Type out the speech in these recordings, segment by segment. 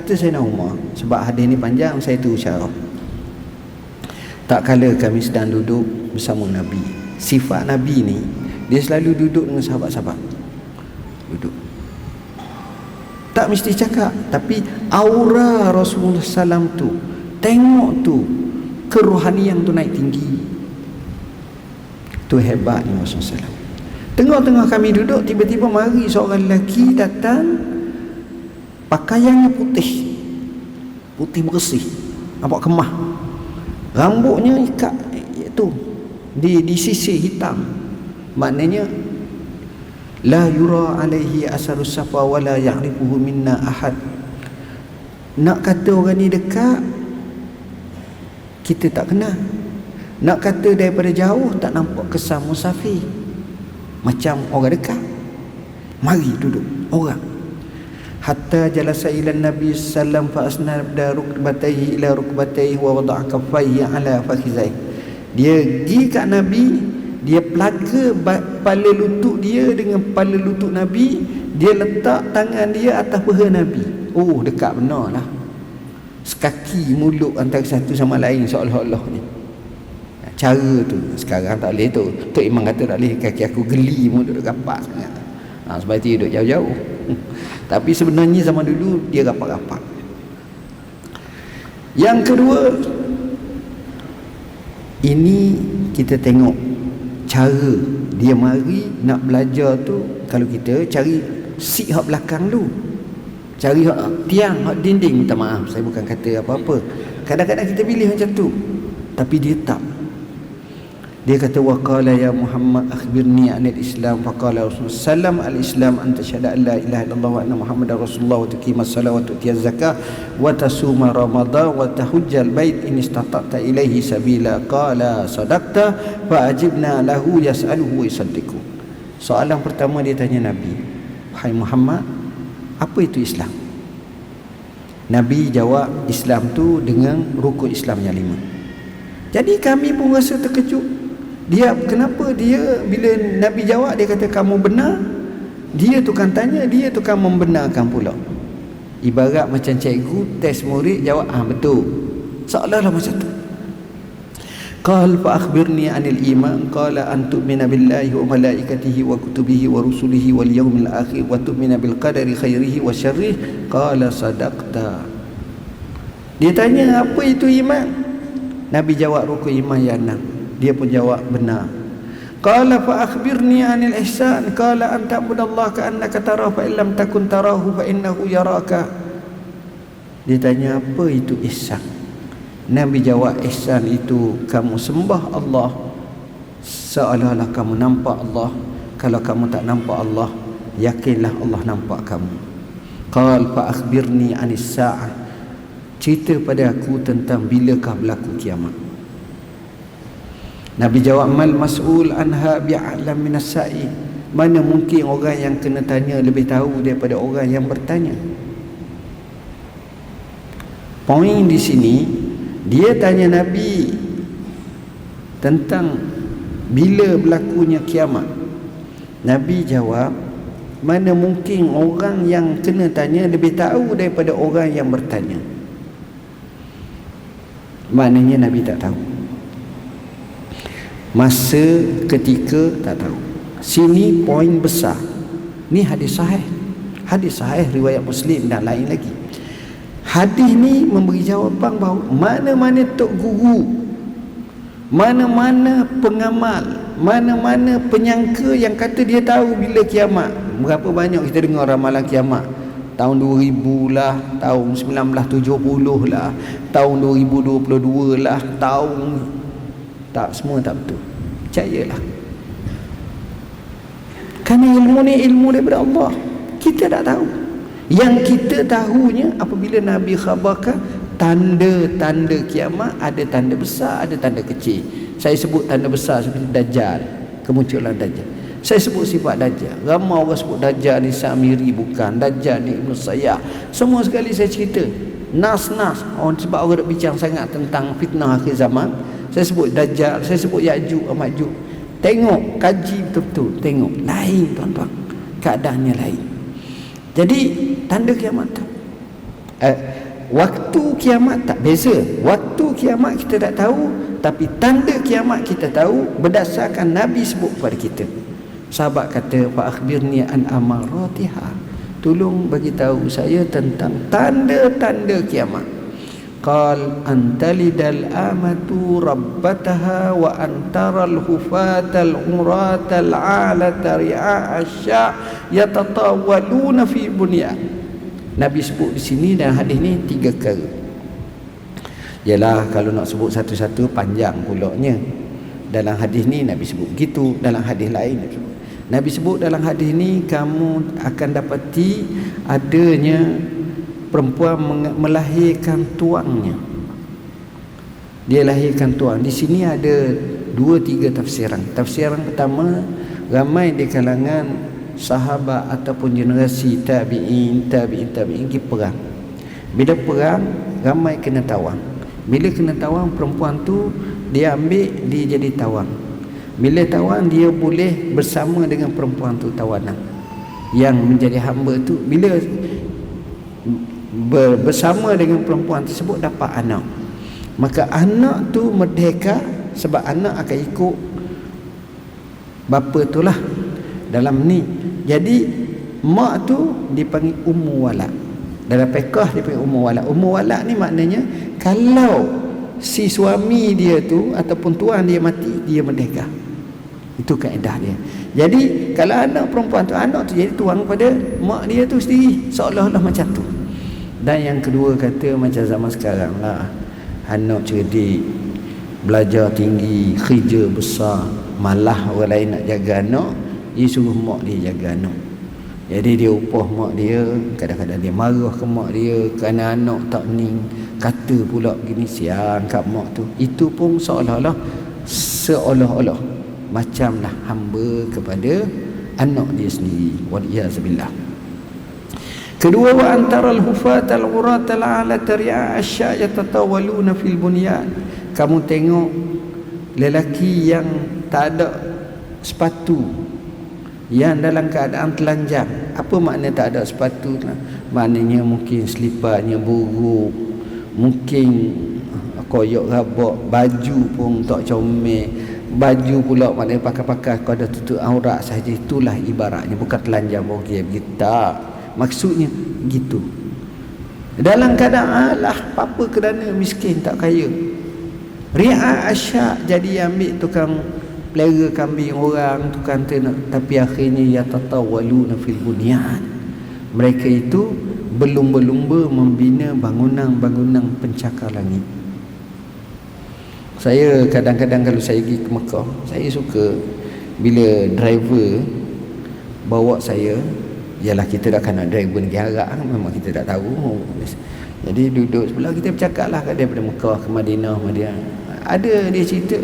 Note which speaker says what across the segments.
Speaker 1: Kata Sayyidina Umar, sebab hadis ni panjang, saya tu syarah. Tak kala kami sedang duduk bersama Nabi. Sifat Nabi ni, dia selalu duduk dengan sahabat-sahabat. Duduk. Tak mesti cakap, tapi aura Rasulullah SAW tu, tengok tu, kerohanian tu naik tinggi. Tu hebatnya Rasulullah SAW. Tengah-tengah kami duduk, tiba-tiba mari seorang lelaki datang, pakaiannya putih, putih bersih, nampak kemah, rambutnya ikat itu di sisi hitam, maknanya la yura alaihi asarus safa wala ya'rifuhu minna ahad. Nak kata orang ni dekat, kita tak kenal. Nak kata daripada jauh, tak nampak kesan musafir, macam orang dekat. Mari duduk orang. Hatta jalasa ila Nabi sallam fa asnada rukbatayhi ila rukbatayhi wa wada'a kaffayhi ala fakhizaihi. Dia pergi kat Nabi, dia pelaga kepala lutut dia dengan kepala lutut Nabi, dia letak tangan dia atas peha Nabi. Oh, dekat benar lah. Sekaki mulut antara satu sama lain seolah-olah ni. Cara tu sekarang tak boleh tu. Tok Imam kata tak boleh, kaki aku geli mulut duk rapat sangat. Sebab itu duduk jauh-jauh. Tapi sebenarnya zaman dulu dia rapat-rapat. Yang kedua, ini kita tengok cara dia mari nak belajar tu. Kalau kita cari seat hak belakang dulu, cari hak tiang, hak dinding. Minta maaf, saya bukan kata apa-apa. Kadang-kadang kita pilih macam tu, tapi dia tak. Dia kata waqala ya Muhammad akhbirni anil Islam, faqala Rasulullah sallam al-Islam anta syahada an la ilaha illallah wa anna Muhammadar Rasulullah wa tuqimas salat wa tu'tiyaz zakah wa tasuma ramadan wa tahujjal bait in istata'ta ilaihi sabila. Qala sadaqta fa ajibna lahu yas'aluhu wa yusaddiqu. Soalan pertama dia tanya Nabi, "Hai Muhammad, apa itu Islam?" Nabi jawab, Islam tu dengan rukun Islam yang 5. Jadi kami pun rasa terkejut. Dia kenapa dia bila Nabi jawab dia kata kamu benar, dia tukang tanya, dia tukang membenarkan pula. Ibarat macam cikgu test murid jawab betul, seolah-olah macam tu. Qal fa akhbirni anil iman, qala an tu'mina billahi wa malaikatihi wa kutubihi wa rusulihi wal yawmil akhir wa tu'mina bil qadari khairihi wa syarrihi. Qala sadaqta. Dia tanya apa itu iman, Nabi jawab rukun iman yang 6. Dia pun jawab benar. Qala fa akhbirni anil ihsan, qala an ta'budallaha ka'annaka tarahu fa illam takun tarahu fa innahu yaraka. Dia tanya apa itu ihsan. Nabi jawab ihsan itu kamu sembah Allah seolah-olah kamu nampak Allah. Kalau kamu tak nampak Allah, yakinlah Allah nampak kamu. Qal fa akhbirni anis sa'ah, cerita pada aku tentang bilakah berlaku kiamat. Nabi jawab mal mas'ul anha bi'alam minas sa'i. Mana mungkin orang yang kena tanya lebih tahu daripada orang yang bertanya. Poin di sini, dia tanya Nabi tentang bila berlakunya kiamat. Nabi jawab, mana mungkin orang yang kena tanya lebih tahu daripada orang yang bertanya. Maknanya Nabi tak tahu. Masa ketika tak tahu. Sini poin besar. Ni hadis sahih. Hadis sahih riwayat Muslim dan lain lagi. Hadis ni memberi jawapan bahawa mana-mana tok guru, mana-mana pengamal, mana-mana penyangka yang kata dia tahu bila kiamat. Berapa banyak kita dengar ramalan kiamat. Tahun 2000 lah, tahun 1970 lah, tahun 2022 lah, tahun tak, semua tak betul. Percayalah. Kerana ilmu ni ilmu daripada Allah. Kita tak tahu. Yang kita tahunya apabila Nabi khabarkan tanda-tanda kiamat, ada tanda besar, ada tanda kecil. Saya sebut tanda besar seperti Dajjal, kemunculan Dajjal. Saya sebut sifat Dajjal. Ramai orang sebut Dajjal ni Samiri, bukan. Dajjal ni Ibn Sayyah. Semua sekali saya cerita. Nas-nas. Sebab orang nak bincang sangat tentang fitnah akhir zaman. Saya sebut Dajjal, saya sebut Ya'juj dan Ma'juj. Tengok, kaji betul-betul. Tengok, lain tuan-tuan. Keadaannya lain. Jadi, tanda kiamat tu. eh, waktu kiamat tak beza. Waktu kiamat kita tak tahu, tapi tanda kiamat kita tahu berdasarkan Nabi sebut kepada kita. Sahabat kata, fa akhbirni an amaratiha, tolong bagi tahu saya tentang tanda-tanda kiamat. Qal antalidal amatu rabbataha wa antaral hufatal uratal alata ri'a asya yatatawaluna fi bunyan. Nabi sebut di sini dan hadis ni 3 perkara. Yalah, kalau nak sebut satu-satu panjang pulaknya. Dalam hadis ni Nabi sebut begitu, dalam hadis lain Nabi sebut dalam hadis ni kamu akan dapati adanya perempuan melahirkan tuangnya. Dia lahirkan tuang. Di sini ada 2-3 tafsiran. Tafsiran pertama, ramai di kalangan sahabat ataupun generasi tabi'in pergi perang. Bila perang, ramai kena tawang. Bila kena tawang, perempuan tu dia ambil, dia jadi tawang. Bila tawang, dia boleh bersama dengan perempuan tu tawanan. Yang menjadi hamba tu, bila bersama dengan perempuan tersebut dapat anak, maka anak tu merdeka, sebab anak akan ikut bapa tu lah dalam ni. Jadi mak tu dipanggil ummu walad. Dalam fiqh dipanggil ummu walad. Ummu walad ni maknanya kalau si suami dia tu ataupun tuan dia mati, dia merdeka. Itu kaedah dia. Jadi kalau anak perempuan tu, anak tu jadi tuang pada mak dia tu sendiri, seolah-olah macam tu. Dan yang kedua kata macam zaman sekarang lah, anak cerdik, belajar tinggi, kerja besar, malah orang lain nak jaga anak, dia suruh mak dia jaga anak. Jadi dia upah mak dia, kadang-kadang dia marah ke mak dia kerana anak tak ni, kata pula gini, siang kat mak tu. Itu pun seolah-olah macamlah hamba kepada anak dia sendiri. Waliyazubillah. Kedua, wa antaral hufatal uratal alata ri'a asya yatatawaluna fil bunyan. Kamu tengok lelaki yang tak ada sepatu, yang dalam keadaan telanjang. Apa makna tak ada sepatu? Maknanya mungkin seliparnya buruk, mungkin koyok rabak, baju pun tak comel. Baju pula maknanya pakai-pakai kau ada tutup aurat saja. Itulah ibaratnya, bukan telanjang bogey begitu. Tak, maksudnya gitu. Dalam keadaan alah apa kerana miskin tak kaya. Ri'a asya, jadi ambil tukang pelera kambing orang, tukang ternak, tapi akhirnya yatatawaluna fil bunyan. Mereka itu berlumba-lumba membina bangunan-bangunan pencakar langit. Saya kadang-kadang kalau saya pergi ke Mekah, saya suka bila driver bawa saya, ialah kita dah kan nak driver negeri Arab, memang kita tak tahu. Jadi duduk sebelah, kita bercakap lah daripada Mekah ke Madinah. Ada dia cerita,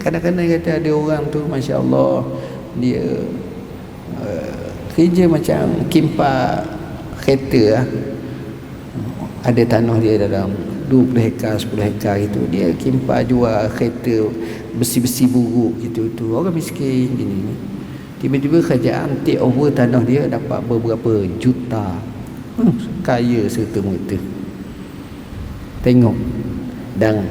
Speaker 1: kadang-kadang kata ada orang tu Masya Allah, dia kerja macam kimpa kereta lah. Ada tanah dia dalam 20 hektar, 10 hektar itu, dia kimpa jual kereta besi-besi buruk gitu. Orang miskin gini. Tiba-tiba kerajaan take over tanah dia, dapat beberapa juta. Kaya serta merta. Tengok. Dan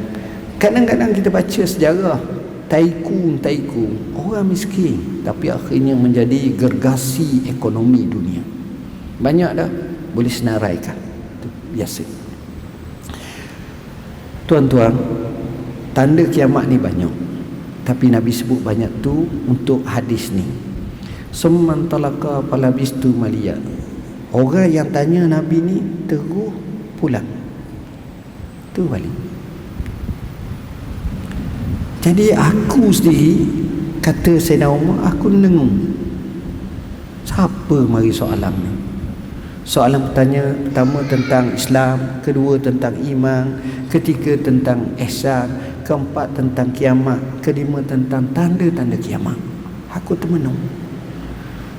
Speaker 1: kadang-kadang kita baca sejarah tycoon, orang miskin tapi akhirnya menjadi gergasi ekonomi dunia. Banyak dah boleh senaraikan. Itu biasa. Tuan-tuan, tanda kiamat ni banyak, tapi Nabi sebut banyak tu untuk hadis ni. Summan talaka falabistu maliya. Orang yang tanya Nabi ni terus pulang. Tu balik. Jadi aku sendiri, kata Sayyidina Umar, aku nengung. Siapa mari soalan ni? Soalan pertama tentang Islam, kedua tentang iman, ketiga tentang ihsan, keempat tentang kiamat, kelima tentang tanda-tanda kiamat. Aku termenung.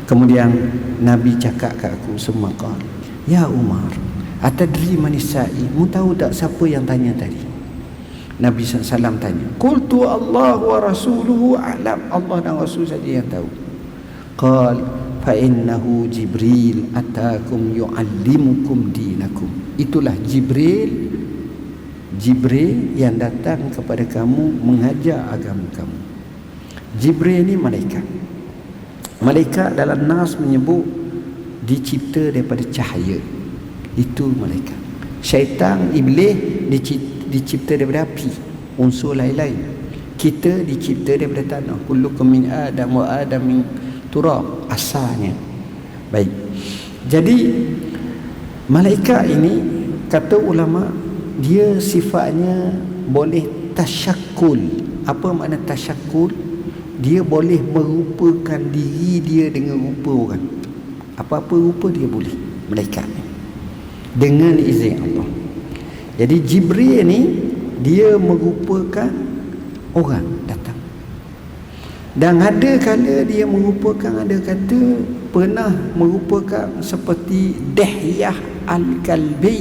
Speaker 1: Kemudian Nabi cakap kat aku semakal, ya Umar, atadri manisai, mu tahu tak siapa yang tanya tadi? Nabi SAW tanya. Qultu Allah wa rasuluhu a'lam. Allah dan Rasul saja yang tahu. Qal fa innahu Jibril atakum yu'allimukum dinakum. Itulah Jibril yang datang kepada kamu mengajar agama kamu. Jibril ni malaikat. Malaikat dalam nas menyebut dicipta daripada cahaya. Itu malaikat. Syaitan, iblis dicipta daripada api, unsur lain-lain. Kita dicipta daripada tanah. Kullukum min Adam wa Adam min turab, asalnya. Baik. Jadi malaikat ini kata ulama dia sifatnya boleh tasyakul. Apa makna tasyakul? Dia boleh merupakan diri dia dengan rupa orang. Apa-apa rupa dia boleh, malaikat ni, dengan izin Allah. Jadi Jibril ni dia merupakan orang datang. Dan ada kala dia merupakan, ada kata pernah merupakan seperti Dihyah Al-Kalbi.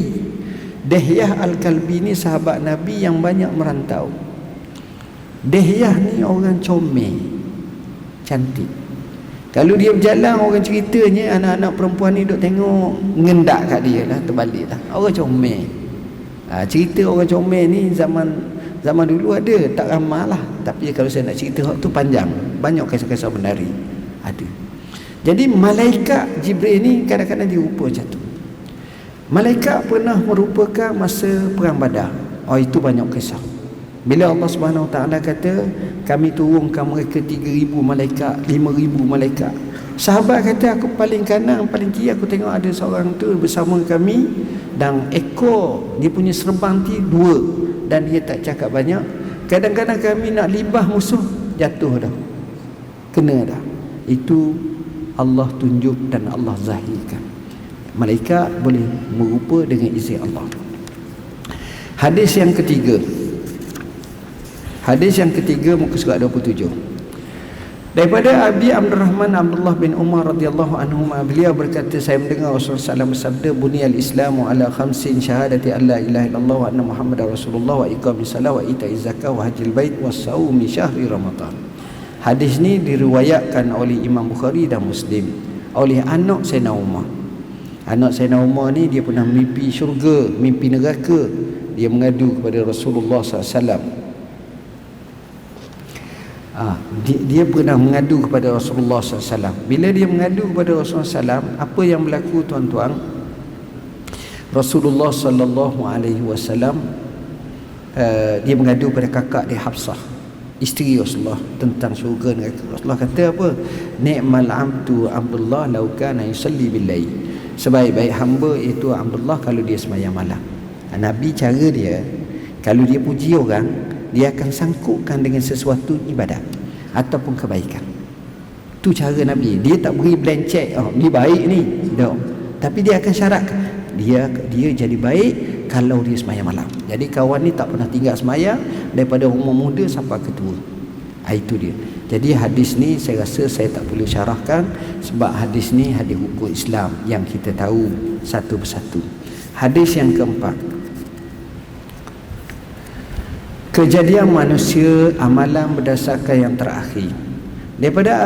Speaker 1: Dihyah Al-Kalbi ni sahabat Nabi yang banyak merantau. Dihyah ni orang comel, cantik. Kalau dia berjalan, orang ceritanya anak-anak perempuan ni duk tengok, ngendak kat dia lah, terbalik lah. Orang comel. Cerita orang comel ni zaman dulu ada, tak ramai lah. Tapi kalau saya nak cerita tu panjang, banyak kisah-kisah menari ada. Jadi malaikat Jibril ni kadang-kadang dia rupa macam tu. Malaikat pernah merupakan masa perang Badar. Itu banyak kisah. Bila Allah Subhanahu Wa Taala kata kami turunkan mereka 3,000 malaikat, 5,000 malaikat. Sahabat kata aku paling kanan, paling kiri aku tengok ada seorang tu bersama kami dan ekor dia punya serban ti 2 dan dia tak cakap banyak. Kadang-kadang kami nak libah musuh, jatuh dah. Kena dah. Itu Allah tunjuk dan Allah zahirkan. Malaikat boleh merupa dengan izin Allah. Hadis yang ketiga muka surat 27. Daripada Abi Abdurrahman Abdullah bin Umar radhiyallahu anhu, beliau berkata, saya mendengar Rasulullah SAW bersabda, buniyal islamu ala khamsin, syahadati an la ilaha illallah wa anna muhammadar rasulullah, wa iqamis salat, wa ita'iz zakah, wa hajjil bait, wa shaumi syahri ramadan. Hadis ni diriwayatkan oleh Imam Bukhari dan Muslim oleh anak Sayyidina Umar. Anak Sayyidina Umar ni dia pernah mimpi syurga, mimpi neraka. Dia mengadu kepada Rasulullah SAW. Dia pernah mengadu kepada Rasulullah SAW. Bila dia mengadu kepada Rasulullah SAW, apa yang berlaku tuan-tuan? Rasulullah SAW dia mengadu pada kakak dia Hafsah, isteri Rasulullah, tentang syurga neraka. Rasulullah kata apa? Ni'mal abdu Abdullah law kana yusalli bil lail. Sebaik-baik hamba itu Abdullah kalau dia sembahyang malam. Nabi cara dia, kalau dia puji orang, dia akan sangkutkan dengan sesuatu ibadat ataupun kebaikan. Tu cara Nabi. Dia tak beri blank check, ni baik ni, tak. Tapi dia akan syaratkan dia jadi baik kalau dia sembahyang malam. Jadi kawan ni tak pernah tinggal sembahyang daripada umur muda sampai ketua. Itu dia. Jadi hadis ni saya rasa saya tak perlu syarahkan, sebab hadis ni hadis hukum Islam yang kita tahu satu persatu. Hadis yang keempat, kejadian manusia amalan berdasarkan yang terakhir. Daripada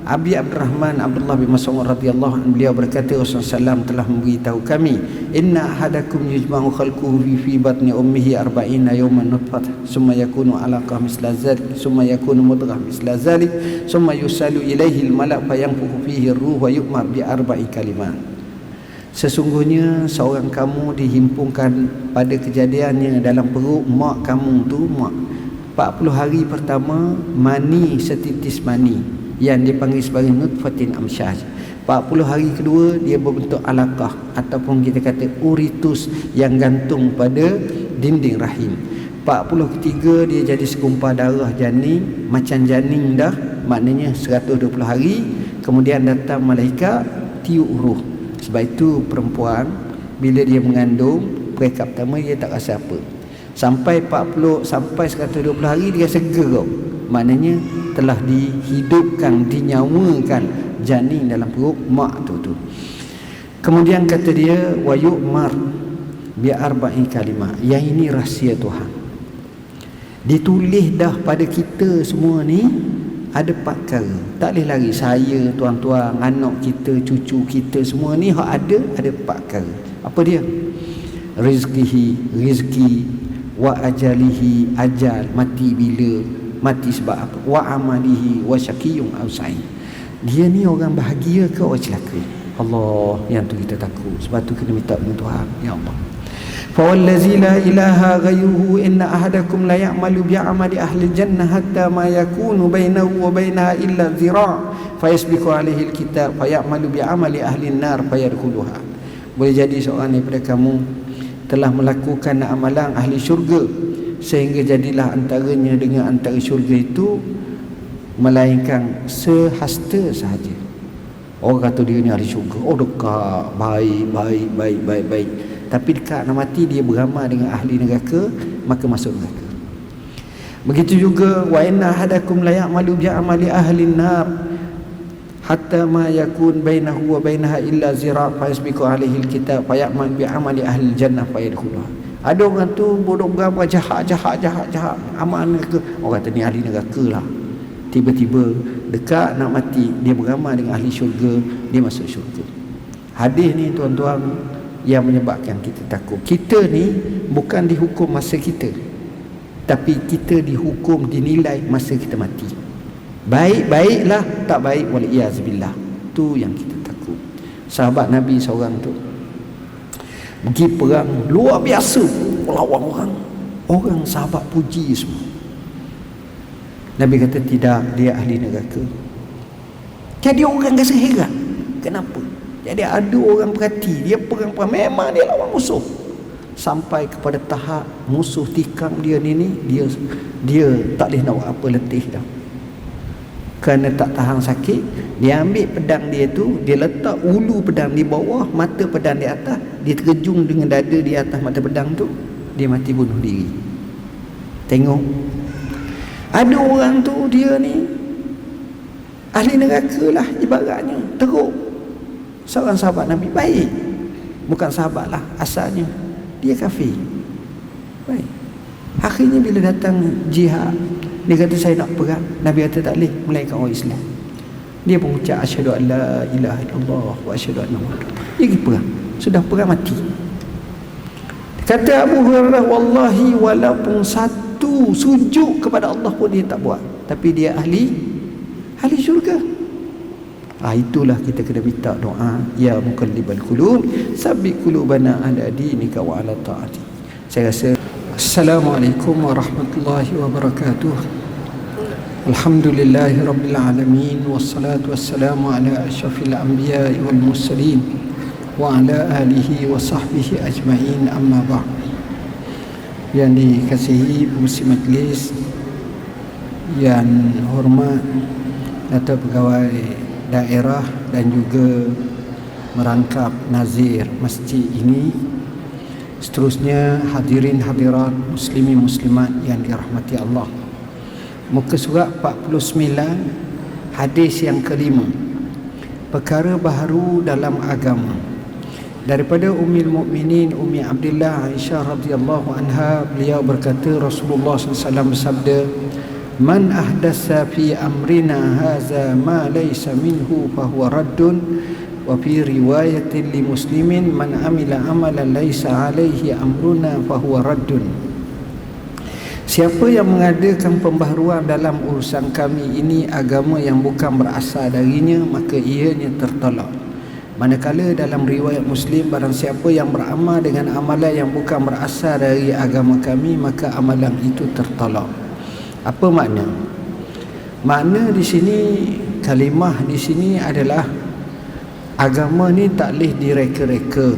Speaker 1: Abi Abdurrahman Abdullah bin Mas'ud radhiyallahu anhu, beliau berkata Rasulullah SAW telah memberitahu kami, inna ahadakum yujma'u khalquhu fi batni ummihi 40 yawman nutfah summa yakunu 'alaqah misla zalik summa yakunu mudghah misla zalik summa yusalu ilaihi al-malak fayanfukhu fihi ar-ruh wa yu'mar bi 4 kalimat. Sesungguhnya seorang kamu dihimpunkan pada kejadiannya dalam perut mak kamu tu, mak 40 hari pertama mani, setitis mani yang dipanggil sebagai nutfatin amsyaj. 40 hari kedua dia berbentuk alaqah ataupun kita kata uritus yang gantung pada dinding rahim. 40 ketiga dia jadi segumpal darah janin, macam janin dah, maknanya 120 hari. Kemudian datang malaikat tiup ruh. Sebab itu perempuan bila dia mengandung peringkat pertama dia tak rasa apa. Sampai 120 hari dia rasa gerau. Maknanya telah dihidupkan, dinyawakan janin dalam perut mak tu. Kemudian kata dia wa yu'mar bi 4 kalimat. Yang ini rahsia Tuhan. Ditulis dah pada kita semua ni ada 4 perkara. Tak boleh lari saya, tuan-tuan, anak kita, cucu kita semua ni hak ada 4 perkara. Apa dia? Rizki, wa ajalihi, ajal, mati bila, mati sebab apa, wa amalihi wa syaqiyun aw sa'id. Dia ni orang bahagia ke orang celaka? Allah, yang tu kita takut. Sebab tu kena minta dengan Tuhan, ya Allah. Fa wallazi la ilaha ghayruhu inna ahadakum la ya'malu bi'amali ahli jannah hatta ma yakunu bainahu wa bainaha illa dhira' fayasbiqu alaihi alkitab fa ya'malu bi'amali ahli an-nar fayadkhuluha. Boleh jadi seorang daripada kamu telah melakukan amalan ahli syurga sehingga jadilah antaranya dengan antara syurga itu melainkan sehasta sahaja. Orang kata dia ni ahli syurga, oh dekat, baik. Tapi dekat nak mati dia beramal dengan ahli neraka, maka masuk neraka. Begitu juga wa inna ahadakum la ya'malu bi amali ahli an-nar hatta ma yakun bainahu wa bainaha illa zira' fa yasbiqu alaihi alkitab fa ya'mal bi amali ahli jannah fa yadkhuluha. Ada orang tu bodoh beramal jahat, amal neraka. Orang kata ni ahli neraka lah. Tiba-tiba dekat nak mati dia beramal dengan ahli syurga, dia masuk syurga. Hadis ni tuan-tuan yang menyebabkan kita takut. Kita ni bukan dihukum masa kita, tapi kita dihukum, dinilai masa kita mati. Baik-baiklah, tak baik wal-iyazbillah. Tu yang kita takut. Sahabat Nabi seorang tu pergi perang luar biasa, lawan orang sahabat puji semua. Nabi kata tidak, dia ahli neraka. Jadi orang rasa heran, kenapa? Jadi ada orang perhati, dia perang memang dia lawan musuh. Sampai kepada tahap musuh tikam dia ni dia tak boleh nak buat apa, letih dah. Kerana tak tahan sakit, dia ambil pedang dia tu, dia letak ulu pedang di bawah, mata pedang di atas, dia terjung dengan dada di atas mata pedang tu, dia mati bunuh diri. Tengok, ada orang tu dia ni ahli neraka lah ibaratnya, teruk. Seorang sahabat Nabi baik, bukan sahabat lah asalnya, dia kafir. Baik. Akhirnya bila datang jihad, dia kata saya nak perang. Nabi kata tak boleh, melainkan orang Islam. Dia pun ucap asyhadu an la ilaha illallah wa asyhadu anna Muhammadar. Dia pergi perang. Sudah perang mati. Kata Abu Hurairah, wallahi walaupun satu sujud kepada Allah pun dia tak buat, tapi dia ahli syurga. Itulah kita kena minta doa, ya muqallibal qulub sabbit qulubana ala dinika wa ala taati. Saya rasa Assalamualaikum warahmatullahi wabarakatuh. Alhamdulillahi rabbil alamin, wassalatu wassalamu ala asyrafil anbiya'i wal mursalin wa ala alihi wa sahbihi ajma'in, amma ba'd. Yang dikasihi pengurusi majlis, yang hormat Datuk Pegawai Daerah dan juga merangkap nazir masjid ini, seterusnya hadirin hadirat muslimin muslimat yang dirahmati Allah. Muka surat 49, hadis yang kelima, perkara baharu dalam agama. Daripada Ummul Mukminin Ummi Abdillah Aisyah radhiyallahu anha, beliau berkata Rasulullah SAW bersabda, man ahdasa fi amrina haza ma laysa minhu fahuwa raddun, wa fi riwayatin li muslimin man amila amalan laysa alaihi amruna fahuwa raddun. Siapa yang mengadakan pembaharuan dalam urusan kami ini agama yang bukan berasal darinya, maka ianya tertolak. Manakala dalam riwayat Muslim, barang siapa yang beramal dengan amalan yang bukan berasal dari agama kami, maka amalan itu tertolak. Apa makna? Makna di sini, kalimah di sini adalah agama ni tak boleh direka-reka.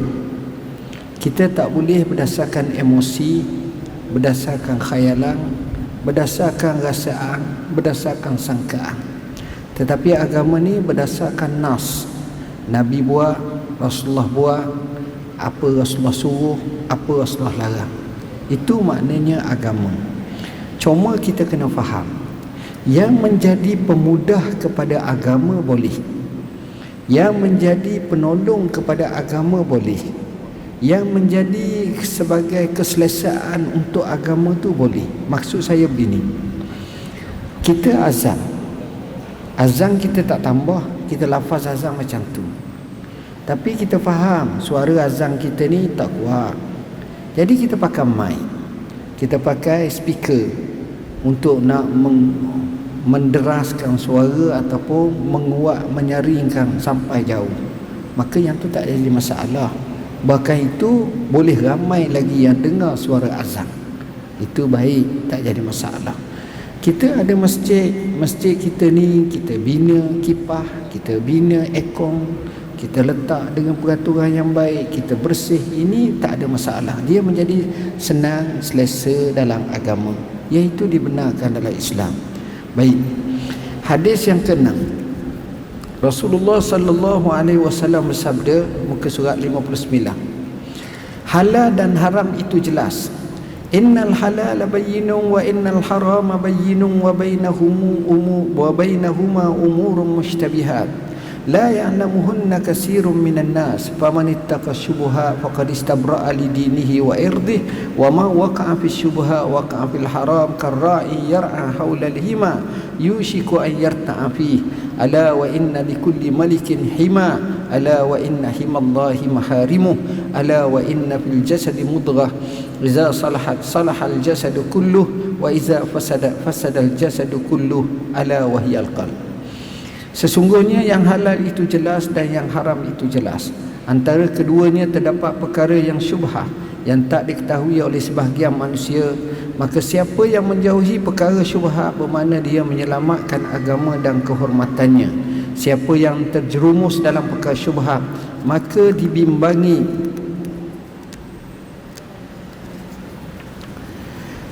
Speaker 1: Kita tak boleh berdasarkan emosi, berdasarkan khayalan, berdasarkan rasaan, berdasarkan sangkaan. Tetapi agama ni berdasarkan nas. Nabi buat, Rasulullah buat, apa Rasulullah suruh, apa Rasulullah larang. Itu maknanya agama. Cuma kita kena faham, yang menjadi pemudah kepada agama boleh, yang menjadi penolong kepada agama boleh, yang menjadi sebagai keselesaan untuk agama tu boleh. Maksud saya begini, kita azan kita tak tambah, kita lafaz azan macam tu. Tapi kita faham suara azan kita ni tak kuat. Jadi kita pakai mic, kita pakai speaker untuk nak menderaskan suara ataupun menguat, menyaringkan sampai jauh. Maka yang tu tak jadi masalah. Bahkan itu boleh ramai lagi yang dengar suara azan. Itu baik, tak jadi masalah. Kita ada masjid kita ni kita bina kipah, kita bina aircon, kita letak dengan peraturan yang baik, kita bersih, ini tak ada masalah. Dia menjadi senang, selesa dalam agama, iaitu dibenarkan dalam Islam. Baik. Hadis yang ke-6. Rasulullah sallallahu alaihi wasallam bersabda, muka surat 59. Halal dan haram itu jelas. Innal halala bayyinun wa innal harama bayyinun wa bainahuma umurun mushtabihat la ya'lamuhunna katsirun minan nas faman ittaqa syubhat faqad istabra'a li dinihi wa irdihi wa ma waqa'a fi syubhat waqa'a fil haram karra'i yar'a hawla al-hima yushiku an yarta'a fihi ala wa inna likulli malikin hima ala wa inna himallahi maharimuh ala wa inna fil jasadi mudghah idza salahat salahal jasadu kulluh wa idza fasadal jasadu kulluh ala wa hiyal qalb. Sesungguhnya yang halal itu jelas dan yang haram itu jelas. Antara keduanya terdapat perkara yang syubhah yang tak diketahui oleh sebahagian manusia. Maka siapa yang menjauhi perkara syubhah bermakna dia menyelamatkan agama dan kehormatannya. Siapa yang terjerumus dalam perkara syubhah maka dibimbangi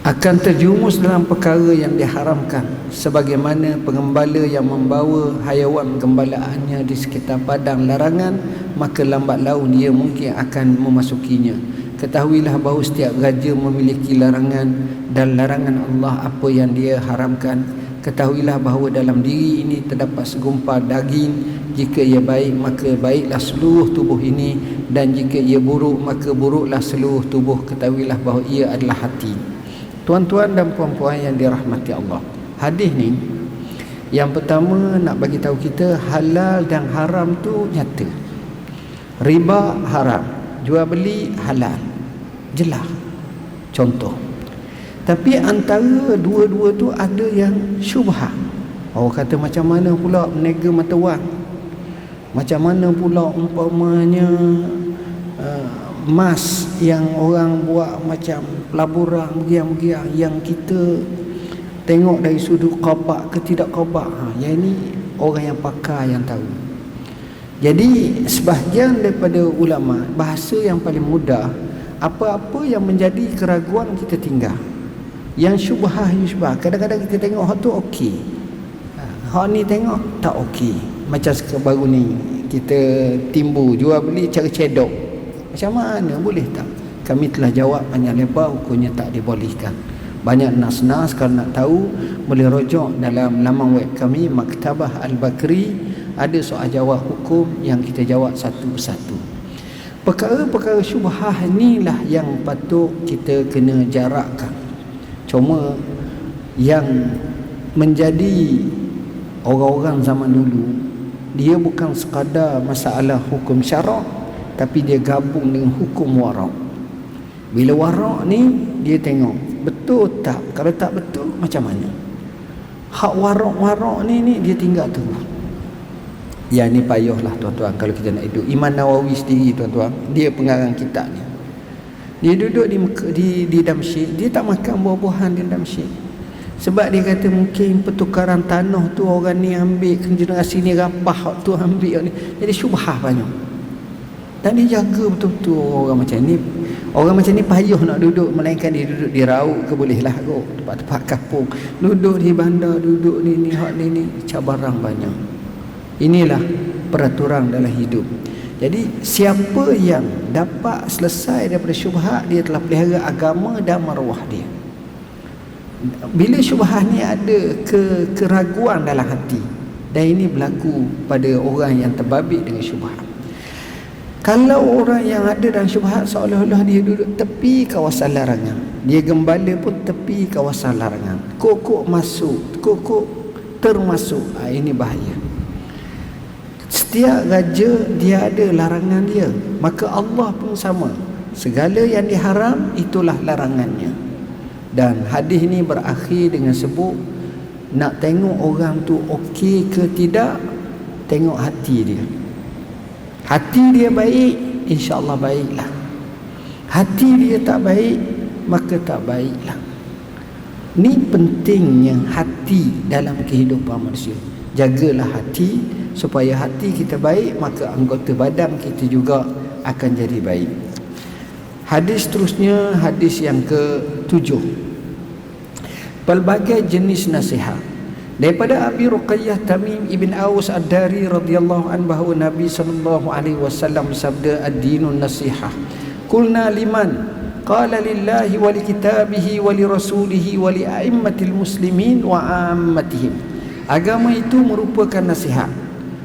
Speaker 1: akan terjerumus dalam perkara yang diharamkan, sebagaimana pengembala yang membawa haiwan gembalaannya di sekitar padang larangan, maka lambat laun dia mungkin akan memasukinya. Ketahuilah bahawa setiap raja memiliki larangan dan larangan Allah apa yang dia haramkan. Ketahuilah bahawa dalam diri ini terdapat segumpal daging. Jika ia baik maka baiklah seluruh tubuh ini, dan jika ia buruk maka buruklah seluruh tubuh. Ketahuilah bahawa ia adalah hati. Tuan-tuan dan puan-puan yang dirahmati Allah, hadis ni yang pertama nak bagi tahu kita halal dan haram tu nyata. Riba haram, jual beli halal, jelas contoh. Tapi antara dua-dua tu ada yang syubhah. Orang kata macam mana pula menega mata wang, macam mana pula umpamanya emas yang orang buat macam pelaburan begiang-begiang yang kita tengok dari sudut qabak ke tidak qabak. Yang ini orang yang pakar yang tahu. Jadi sebahagian daripada ulama, bahasa yang paling mudah, apa-apa yang menjadi keraguan kita tinggal. Yang syubhah, kadang-kadang kita tengok hak tu okey, hak ni tengok tak okey. Macam baru ni kita timbul jual beli cara cedok, macam mana boleh tak? Kami telah jawab panjang lebar, hukumnya tak dibolehkan. Banyak nas-nas, kalau nak tahu boleh rujuk dalam laman web kami Maktabah Al-Bakri, ada soal jawab hukum yang kita jawab satu persatu. Perkara-perkara syubhah inilah yang patut kita kena jarakkan. Cuma yang menjadi orang-orang zaman dulu, dia bukan sekadar masalah hukum syarak, tapi dia gabung dengan hukum warak. Bila warak ni dia tengok betul tak, kalau tak betul macam mana. Hak warak-warak ni dia tinggal tu. Yang ni payahlah tuan-tuan kalau kita nak hidup. Imam Nawawi sendiri tuan-tuan, dia pengarang kitab ni. Dia duduk di Damsyik, dia tak makan buah-buahan di Damsyik. Sebab dia kata mungkin pertukaran tanah tu orang ni ambil, generasi ni rapah, hak tu ambil ni. Jadi syubhah banyak. Dan dia jaga betul-betul orang macam ni. Orang macam ni payah nak duduk, melainkan dia duduk di Rauk ke bolehlah kot, tempat-tempat kampung. Duduk di bandar, duduk ni hak ni cabaran banyak. Inilah peraturan dalam hidup. Jadi siapa yang dapat selesai daripada syubhat, dia telah pelihara agama dan maruah dia. Bila syubhat ni ada keraguan dalam hati, dan ini berlaku pada orang yang terbabit dengan syubhat. Kalau orang yang ada dalam syubhat seolah-olah dia duduk tepi kawasan larangan, dia gembala pun tepi kawasan larangan, kok masuk, kok termasuk, ini bahaya. Setiap raja dia ada larangan dia, maka Allah pun sama. Segala yang diharam itulah larangannya. Dan hadis ni berakhir dengan sebut, nak tengok orang tu okey ke tidak, tengok hati dia. Hati dia baik, insya-Allah baiklah. Hati dia tak baik, maka tak baiklah. Ni pentingnya hati dalam kehidupan manusia. Jagalah hati, supaya hati kita baik, maka anggota badan kita juga akan jadi baik. Hadis seterusnya, hadis yang ke-7. Pelbagai jenis nasihat. Daripada Abi Ruqayyah Tamim ibn Aus Ad-Dari radhiyallahu anhu bahawa Nabi sallallahu alaihi wasallam bersabda, ad-dinun nasihah. Qulna liman? Qala lillahi wa likitabihi wa lirasulihi wa li'aimmatil muslimin wa ammatihim. Agama itu merupakan nasihat.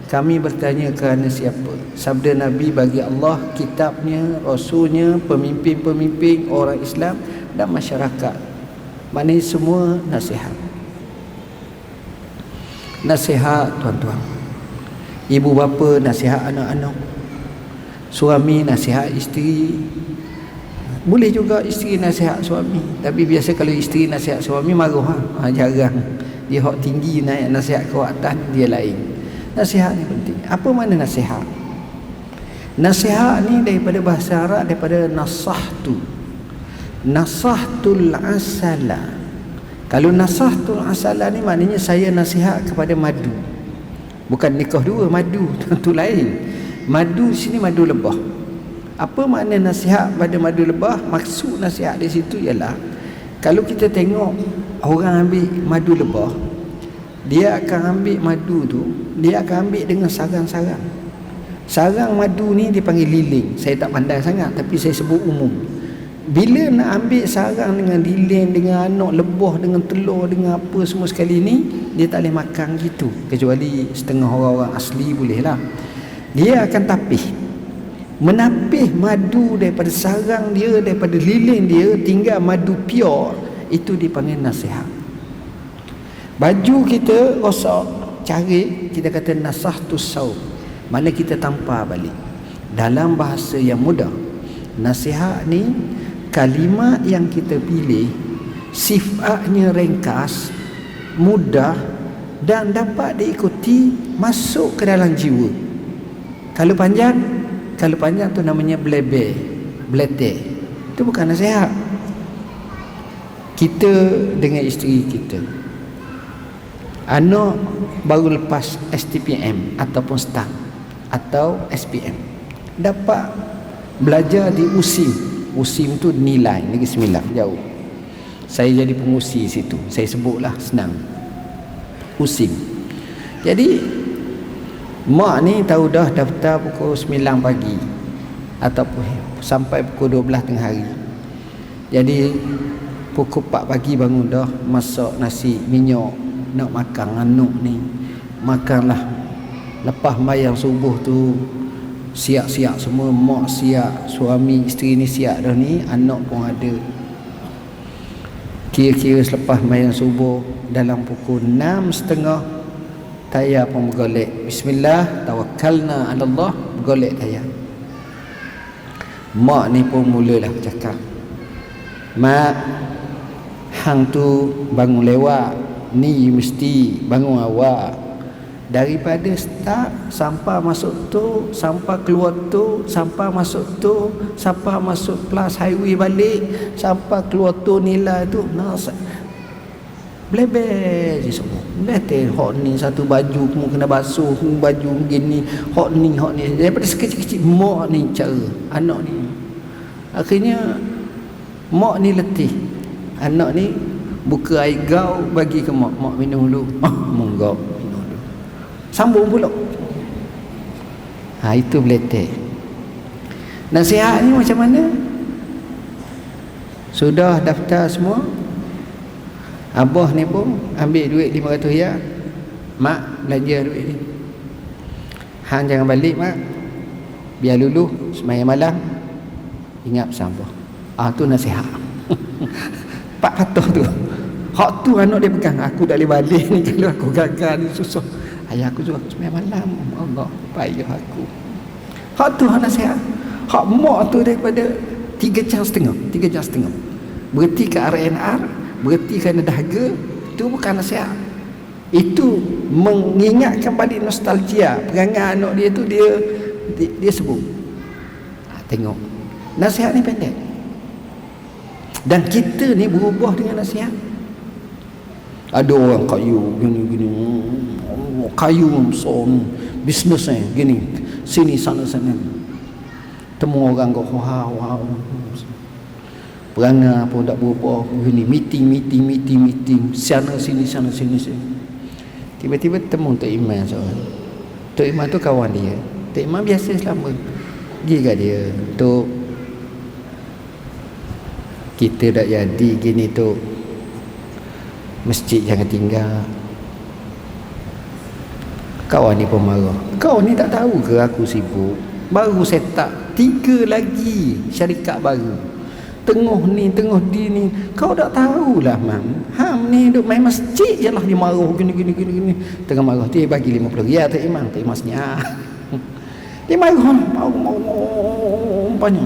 Speaker 1: Kami bertanya, kerana siapa? Sabda Nabi, bagi Allah, kitabnya, rasulnya, pemimpin-pemimpin orang Islam dan masyarakat. Maknanya semua nasihat. Nasihat tuan-tuan. Ibu bapa nasihat anak-anak. Suami nasihat isteri. Boleh juga isteri nasihat suami. Tapi biasa kalau isteri nasihat suami marah. Jarang. Dia hak tinggi naik nasihat ke atas, dia lain. Nasihat ni penting. Apa makna nasihat? Nasihat ni daripada bahasa Arab, daripada nasahtu. Nasahtul asala. Kalau nasahtul asala ni maknanya saya nasihat kepada madu. Bukan nikah dua, madu tentu lain. Madu sini madu lebah. Apa makna nasihat pada madu lebah? Maksud nasihat di situ ialah, kalau kita tengok orang ambil madu lebah, dia akan ambil madu tu, dia akan ambil dengan sarang-sarang. Sarang madu ni dipanggil liling. Saya tak pandai sangat, tapi saya sebut umum. Bila nak ambil sarang dengan liling, dengan anak lebah, dengan telur, dengan apa semua sekali ni, dia tak boleh makan gitu. Kecuali setengah orang-orang asli boleh lah. Dia akan tapih, menapih madu daripada sarang dia, daripada liling dia, tinggal madu pure. Itu dipanggil nasihat. Baju kita rosak, cari, kita kata nasahtus saub. Mana kita tampar balik. Dalam bahasa yang mudah, nasihat ni kalimat yang kita pilih sifatnya ringkas, mudah dan dapat diikuti, masuk ke dalam jiwa. Kalau panjang tu namanya bleber, belete. Itu bukan nasihat. Kita dengan isteri kita, anak baru lepas STPM ataupun start atau SPM, dapat belajar di USIM. USIM tu nilai Negeri Sembilan, jauh. Saya jadi pengusi situ, saya sebutlah senang, USIM. Jadi mak ni tahu dah daftar pukul 9 pagi ataupun sampai pukul 12 tengah hari. Jadi pukul 4 pagi bangun dah, masak nasi minyak, nak makan anak ni. Makanlah. Lepas mayang subuh tu, siap-siap semua, mak siap, suami isteri ni siap dah ni, anak pun ada. Kira-kira selepas mayang subuh, dalam pukul 6.30 tayar pun bergolek. Bismillah, tawakkalna ala Allah, bergolek tayar. Mak ni pun mulalah bercakap, mak, hang tu bangun lewat, ni mesti bangun awak. Daripada start sampai masuk tu, sampai keluar tu, sampai masuk tu, sampai masuk plus highway balik, sampai keluar tu nilai tu, bleber je semua. Betul, hok ni satu baju kamu kena basuh, baju begini, hok ni. Daripada sekecil-kecil mak ni cara anak ni. Akhirnya mak ni letih. Anak ni buka air gau bagi ke mak. Mak minum dulu. Monggok. Sambung pula. Itu beletek. Nasihat ni macam mana? Sudah daftar semua, abah ni pun ambil duit 500 ya. Mak belanja duit ni. Hang jangan balik mak, biar luluh sembahyang malam, ingat pesan abah. Tu nasihat. Pak patuh tu. Hak tu anak dia pegang. Aku tak boleh balik ni kalau aku gagal ni susah. Ayah aku suruh aku sembahyang malam. Allah payah aku. Hak tu hak nasihat. Hak mak tu daripada 3 jam setengah. Berhenti ke RNR, berhenti kerana dahaga, itu bukan nasihat. Itu mengingatkan balik nostalgia perangai anak dia tu, dia sebut. Tengok, nasihat ni pendek. Dan kita ni berubah dengan nasihat. Ada orang kayu gini kayu besar, bisnes gini, sini sana temu orang kau wow perangai pun tak berubah, gini meeting sana sini. Tiba-tiba temu Tok Iman seorang. Tok Iman tu kawan dia. Tok Iman biasa selama dia kat dia, Tok, kita dah jadi gini tu, masjid jangan tinggal. Kawan ni pun marah. Kau ni tak tahu ke aku sibuk? Baru set up 3 lagi syarikat baru. Tengah ni kau tak tahulah mam. Ham ni duk main masjid je lah, dia marah gini. Tengah marah dia bagi 50 riyal Tok Imam senyap. Dia marah umpanya.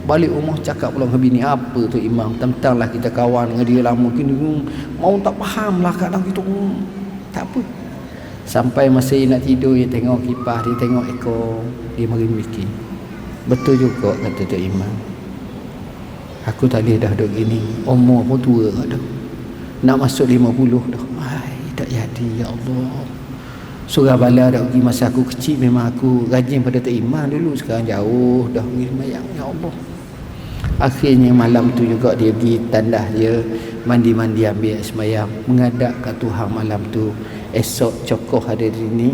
Speaker 1: Balik rumah cakap pula dengan bini, apa tu Imam, tentanglah kita kawan dengan dia lama gini, mau tak faham lah kadang kita. Tak apa. Sampai masa dia nak tidur, dia tengok kipas, dia tengok ekor, dia mari mikir. Betul juga kata Tok Imam. Aku tak boleh dah duduk gini. Umur pun tua dah. Nak masuk 50 dah. Tak jadi ya Allah. Surah bala dah pergi masa aku kecil, memang aku rajin pada Tok Imam dulu. Sekarang jauh dah pergi sembahyang ya Allah. Akhirnya malam tu juga dia pergi tandah dia, mandi ambil sembahyang, menghadap kat Tuhan malam tu. Esok cokoh ada di sini.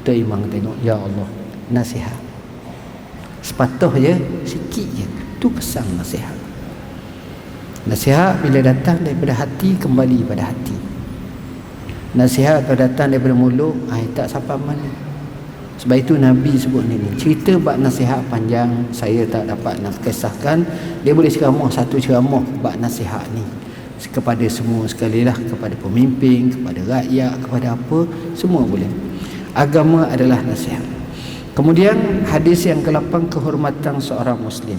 Speaker 1: Tok Imam tengok, ya Allah, nasihat. Sepatah je, sikit je. Tu pesan nasihat. Nasihat bila datang daripada hati, kembali pada hati. Nasihat kalau datang daripada mulut, tak siapa mana. Sebab itu Nabi sebut ni. Cerita bab nasihat panjang, saya tak dapat nak kisahkan. Dia boleh ceramah satu ceramah bab nasihat ni kepada semua sekali lah, kepada pemimpin, kepada rakyat, kepada apa, semua boleh. Agama adalah nasihat. Kemudian hadis yang ke-8, kehormatan seorang Muslim.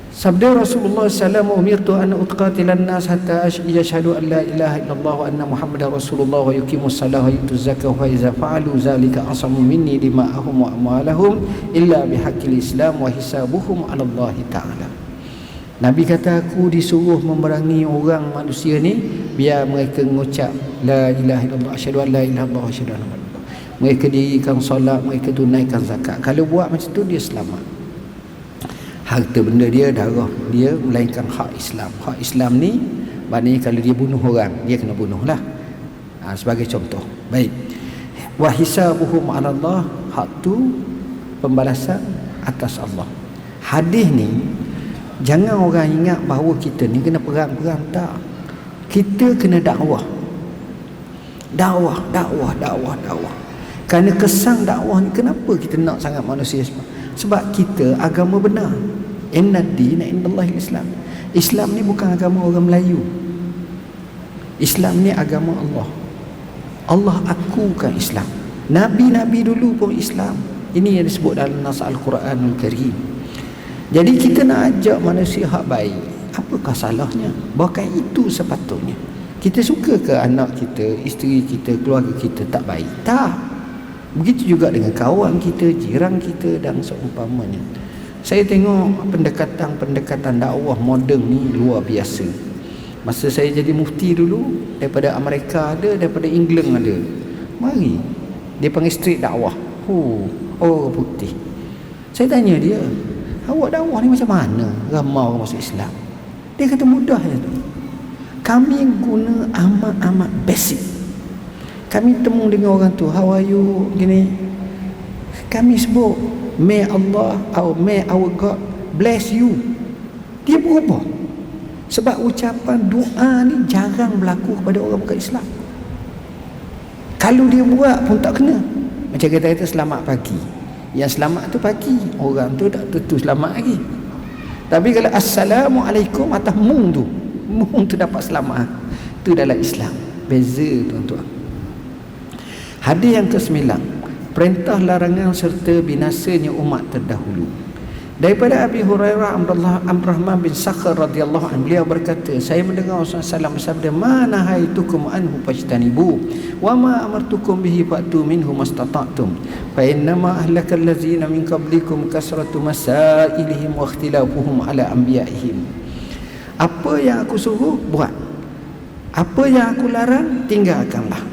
Speaker 1: Sabda Rasulullah SAW, umirtu an uqatilan nas hatta yashhadu an la ilaha illallah wa anna muhammadar rasulullah wa yuqimus salah wa yutuz zakah wa iza fa'alu zalika asamu minni dima'ahum wa amwalahum illa bihaqqil islam wa hisabuhum 'ala Allah ta'ala. Nabi kata, aku disuruh memerangi orang manusia ni biar mereka mengucap la ilaha illallah, asyhadu an la ilaha illallah wa asyhadu anna muhammadar. Mereka dirikan solat, mereka tunaikan zakat. Kalau buat macam tu, dia selamat. Harta benda dia, darah dia, melainkan hak Islam. Hak Islam ni maknanya kalau dia bunuh orang, dia kena bunuh lah. Sebagai contoh. Baik. Wa hisabuhum 'ala Allah, hak tu pembalasan atas Allah. Hadis ni jangan orang ingat bahawa kita ni kena perang-perang, tak. Kita kena dakwah. Dakwah. Kerana kesan dakwah ni, kenapa kita nak sangat manusia semua? Sebab kita agama benar. Inna ad-dina indallahi Islam. Islam ni bukan agama orang Melayu. Islam ni agama Allah. Allah akukan Islam. Nabi-nabi dulu pun Islam. Ini yang disebut dalam nas Al-Quranul Karim. Jadi kita nak ajak manusia hak baik. Apakah salahnya? Bahkan itu sepatutnya. Kita suka ke anak kita, isteri kita, keluarga kita tak baik? Tak. Begitu juga dengan kawan kita, jiran kita dan seumpamanya. Saya tengok pendekatan dakwah moden ni luar biasa. Masa saya jadi mufti dulu, daripada Amerika ada, daripada England ada. Mari. Dia panggil street dakwah. Orang putih. Saya tanya dia, awak dakwah ni macam mana ramai orang masuk Islam? Dia kata mudah je tu. Kami guna amat-amat basic. Kami temu dengan orang tu, how are you, gini. Kami sebut, may Allah or may our God bless you. Dia berubah. Sebab ucapan doa ni jarang berlaku kepada orang bukan Islam. Kalau dia buat pun tak kena. Macam kata selamat pagi. Yang selamat tu pagi, orang tu tak tentu selamat lagi. Tapi kalau assalamualaikum atas mung tu dapat selamat. Tu dalam Islam. Beza tuan-tuan. Hadis yang ke-9, perintah larangan serta binasanya umat terdahulu. Daripada Abi Hurairah Abdurrahman bin Sakhr radhiyallahu anhu, beliau berkata, saya mendengar Rasulullah SAW bersabda, ma nahaitukum anhu fajtanibu wa ma amartukum bihi fa'tu minhu mastata'tum fa innama ahlakal ladzina min qablikum kasratu masailihim wa ikhtilafuhum ala anbiya'ihim. Apa yang aku suruh buat, apa yang aku larang tinggalkanlah,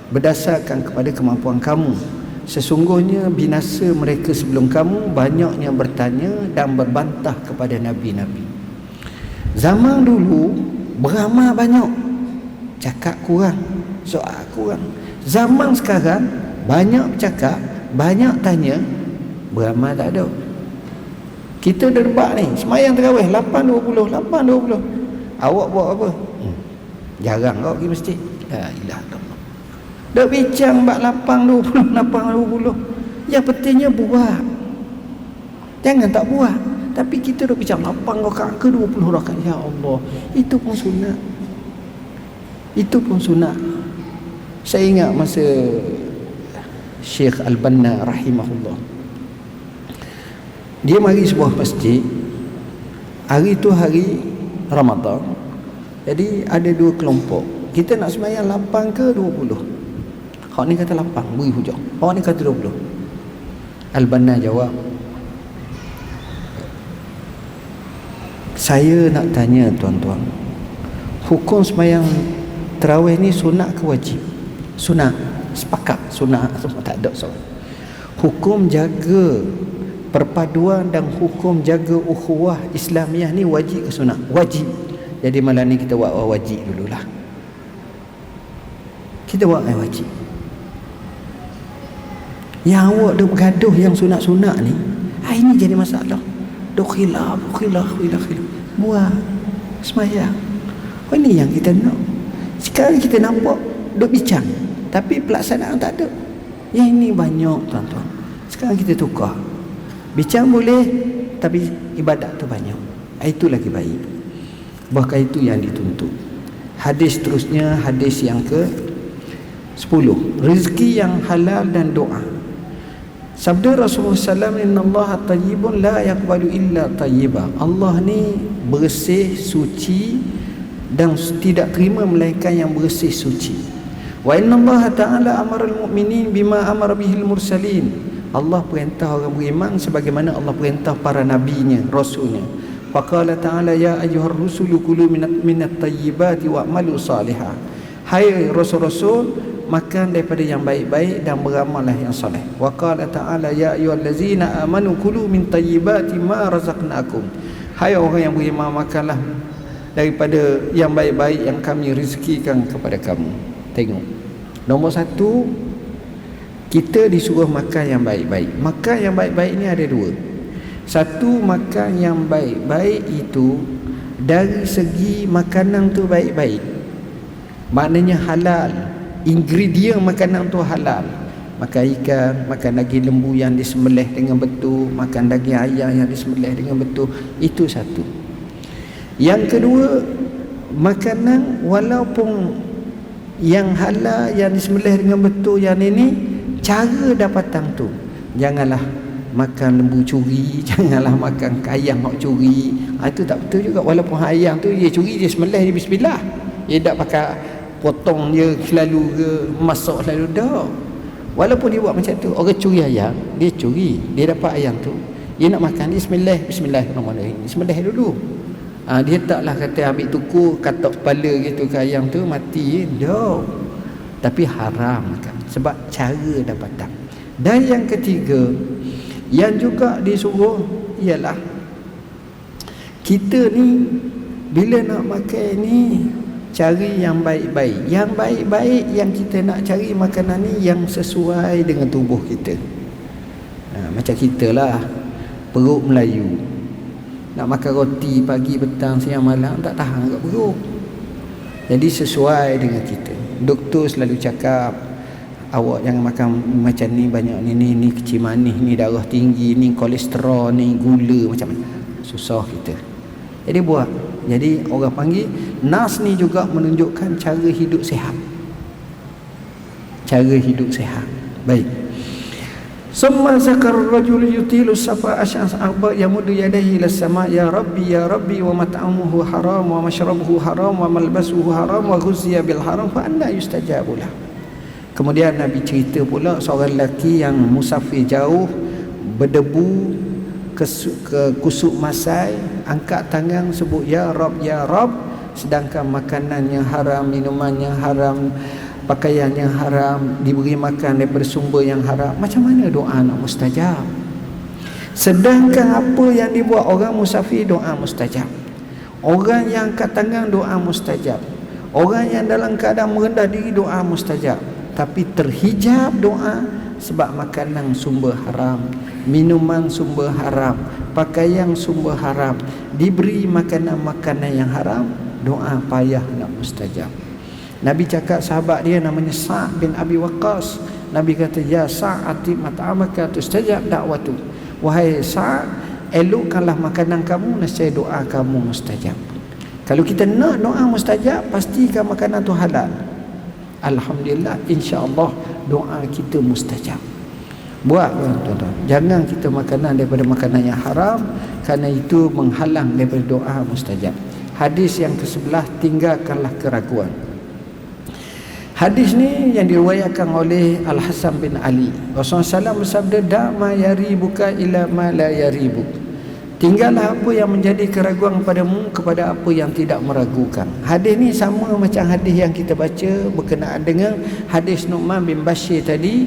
Speaker 1: berdasarkan kepada kemampuan kamu. Sesungguhnya binasa mereka sebelum kamu banyaknya bertanya dan berbantah kepada nabi-nabi. Zaman dulu beramal banyak, cakap kurang, soal kurang. Zaman sekarang banyak bercakap, banyak tanya, beramal tak ada. Kita derbak ni, semayang tarawih 8.20, 8.20. Awak buat apa? Jarang kau pergi masjid. La ilaha illallah. Dah bincang bab 8.20, 8.20. Yang pentingnya buat. Jangan tak buat. Tapi kita dah bincang 8 rakaat ke 20 rakaat. Ya Allah, itu pun sunat. Itu pun sunat. Saya ingat masa Syekh Al-Banna rahimahullah, dia mari sebuah masjid. Hari tu hari Ramadan. Jadi ada dua kelompok. Kita nak sembahyang 8 ke 20. Hak ni kata 8, beri hujah. Hak ni kata 20. Al-Banna jawab, saya nak tanya tuan-tuan, hukum sembahyang tarawih ni sunat ke wajib? Sunat. Sepakat sunat, semua tak ada soal. Hukum jaga perpaduan dan hukum jaga ukhuwah Islamiah ni wajib ke sunat? Wajib. Jadi malam ni kita buat wajib dululah. Kita buat wajib. Yang awak dah bergaduh yang sunat-sunat ni, ini jadi masalah. Duk khilaf. Buat sembahyang. Ini yang kita nak. Sekarang kita nampak duk bincang, tapi pelaksanaan tak ada. Yang ini banyak tuan-tuan. Sekarang kita tukar. Bincang boleh, tapi ibadat tu banyak. Itu lagi baik. Bahkan itu yang dituntut. Hadis terusnya, hadis yang ke-10, rezeki yang halal dan doa. Sabda Rasulullah SAW, inna Allah tayyibun la yaqbalu illa tayyiba. Allah ni bersih, suci, dan tidak terima melainkan yang bersih, suci. Wa inna Allah ta'ala amara al-mu'minin bima amara bihil mursalin. Allah perintah orang beriman sebagaimana Allah perintah para nabinya, rasulnya. Faqala ta'ala ya ayyuhar rusulu kulu minat tayyibati wa'malu salihah. Hai rasul-rasul, makan daripada yang baik-baik dan beramallah yang soleh. Wa qala ta'ala ya ayyuhallazina amanu kulu min tayyibati ma razaqnakum. Hai orang yang beriman, makanlah daripada yang baik-baik yang kami rezekikan kepada kamu. Tengok. Nombor 1, kita disuruh makan yang baik-baik. Makan yang baik-baik ni ada dua. Satu, makan yang baik-baik itu dari segi makanan tu baik-baik, maknanya halal. Ingredient makanan tu halal. Makan ikan, makan daging lembu yang disembelih dengan betul, makan daging ayam yang disembelih dengan betul. Itu satu. Yang kedua, makanan walaupun yang halal yang disembelih dengan betul, yang ini cara dapatan tu. Janganlah makan lembu curi, janganlah makan ayam hak curi. Itu tak betul juga. Walaupun ayam tu dia curi, dia sembelih, dia bismillah. Dia tak pakai potong dia selalu ke masak selalu, dah. Walaupun dia buat macam tu, orang curi ayam, dia curi, dia dapat ayam tu, dia nak makan, dia bismillahirrahmanirrahim, sembelih dulu. Dia taklah kata ambil tuku, katak kepala gitu ke ayam tu, mati, dah. Tapi haram makan sebab cara dapatan. Dan yang ketiga yang juga disuruh ialah kita ni bila nak makan ni cari yang baik-baik. Yang baik-baik yang kita nak cari makanan ni yang sesuai dengan tubuh kita. Macam kita lah, perut Melayu, nak makan roti pagi, petang, siang, malam, tak tahan kat perut. Jadi sesuai dengan kita. Doktor selalu cakap, awak jangan makan macam ni, banyak ni kecil manis, ni darah tinggi, ni kolesterol, ni gula, macam mana. Susah kita. Jadi buat. Jadi orang panggil nas ni juga menunjukkan cara hidup sihat. cara hidup sehat. Baik. Summa zakar rajul yutilu safa asy'as arba yamuddu yadayhi ila sama ya rabbi wa mat'amuhu haram wa mashrabuhu haram wa malbasuhu haram wa ghuziya bil haram fa anna yustajabu lah. Kemudian Nabi cerita pula seorang lelaki yang musafir jauh, berdebu, ke kusuk masai, angkat tangan sebut ya Rab, sedangkan makanannya haram, minumannya haram, pakaiannya haram, diberi makan daripada sumber yang haram. Macam mana doa nak mustajab? Sedangkan apa yang dibuat orang musafir, doa mustajab. Orang yang angkat tangan, doa mustajab. Orang yang dalam keadaan merendah diri, doa mustajab. Tapi terhijab doa sebab makanan sumber haram, minuman sumber haram, pakaian sumber haram, diberi makanan-makanan yang haram, doa payah nak mustajab. Nabi cakap sahabat dia namanya Sa' bin Abi Waqqas. Nabi kata, ya Sa'ati mat'amaka tustajab da'watu. Wahai Sa', elokkanlah makanan kamu, nescaya doa kamu mustajab. Kalau kita nak doa mustajab, pastikan makanan tu halal. Alhamdulillah, insya-Allah doa kita mustajab. Buat tuan-tuan, jangan kita makanan daripada makanan yang haram, kerana itu menghalang daripada doa mustajab. Hadis yang ke-11, tinggalkanlah keraguan. Hadis ni yang diriwayatkan oleh Al-Hasan bin Ali. Rasulullah SAW bersabda, da ma yaribuka ila ma la yaribuk. Tinggallah apa yang menjadi keraguan padamu kepada apa yang tidak meragukan. Hadis ni sama macam hadis yang kita baca berkenaan dengan hadis Nu'man bin Bashir tadi,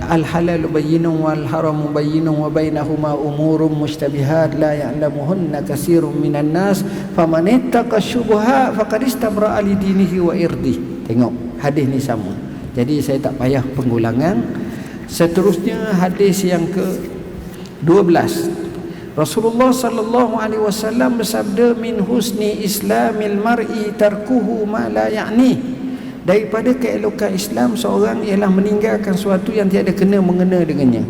Speaker 1: al-halalu bayyinun wal haramu bayyinun wa bainahuma umurun mushtabihat la ya'lamuhunna katsirun minan nas faman ittaqa syubhat faqad istabra'a li dinihi wa irdi. Tengok, hadis ni sama. Jadi saya tak payah pengulangan. Seterusnya hadis yang ke-12. Rasulullah sallallahu alaihi wasallam bersabda, min husni islamil mar'i tarkuhu ma la ya'ni. Daripada keelokan Islam seorang ialah meninggalkan sesuatu yang tiada kena mengena dengannya.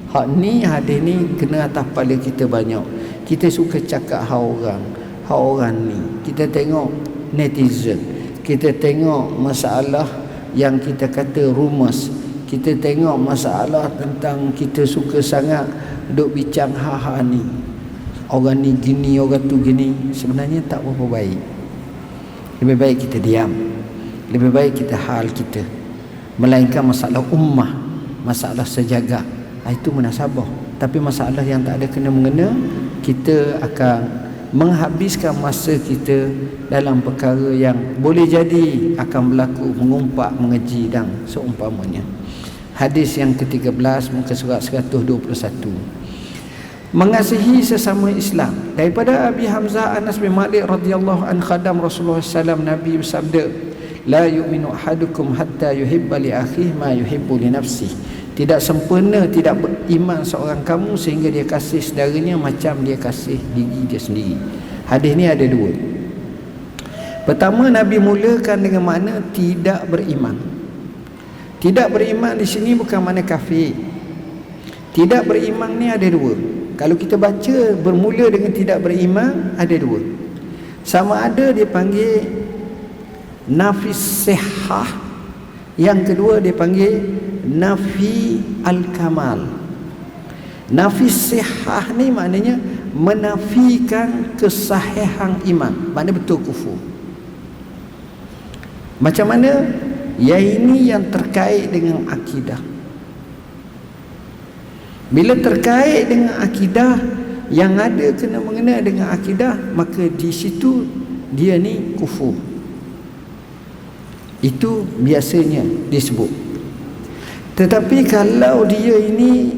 Speaker 1: Hak ni, hadis ni kena atas kepala kita banyak. Kita suka cakap hak orang ni. Kita tengok netizen, kita tengok masalah yang kita kata rumus, kita tengok masalah tentang kita suka sangat duk bincang ha ni, orang ni gini, orang tu gini. Sebenarnya tak berapa baik. Lebih baik kita diam, lebih baik kita hal kita. Melainkan masalah ummah, masalah sejagat, itu munasabah. Tapi masalah yang tak ada kena mengena, kita akan menghabiskan masa kita dalam perkara yang boleh jadi akan berlaku mengumpat, mengeji dan seumpamanya. Hadis yang ke-13 muka surat 121. Mengasihi sesama Islam. Daripada Abi Hamzah Anas bin Malik radhiyallahu an khadam Rasulullah SAW, Nabi bersabda, la yu'minu ahadukum hatta yuhibba li akhihi ma yuhibbu li nafsihi. Tidak sempurna, tidak beriman seorang kamu sehingga dia kasih saudaranya macam dia kasih diri dia sendiri. Hadis ni ada dua. Pertama, Nabi mulakan dengan makna tidak beriman. Tidak beriman di sini bukan makna kafir. Tidak beriman ni ada dua. Kalau kita baca bermula dengan tidak beriman, ada dua. Sama ada dia panggil nafis sihah, yang kedua dia panggil nafi al-kamal. Nafis sihah ni maknanya menafikan kesahihan iman, makna betul kufur. Macam mana? Ya, ini yang terkait dengan akidah. Bila terkait dengan akidah, yang ada kena mengena dengan akidah, maka di situ dia ni kufur. Itu biasanya disebut. Tetapi kalau dia ini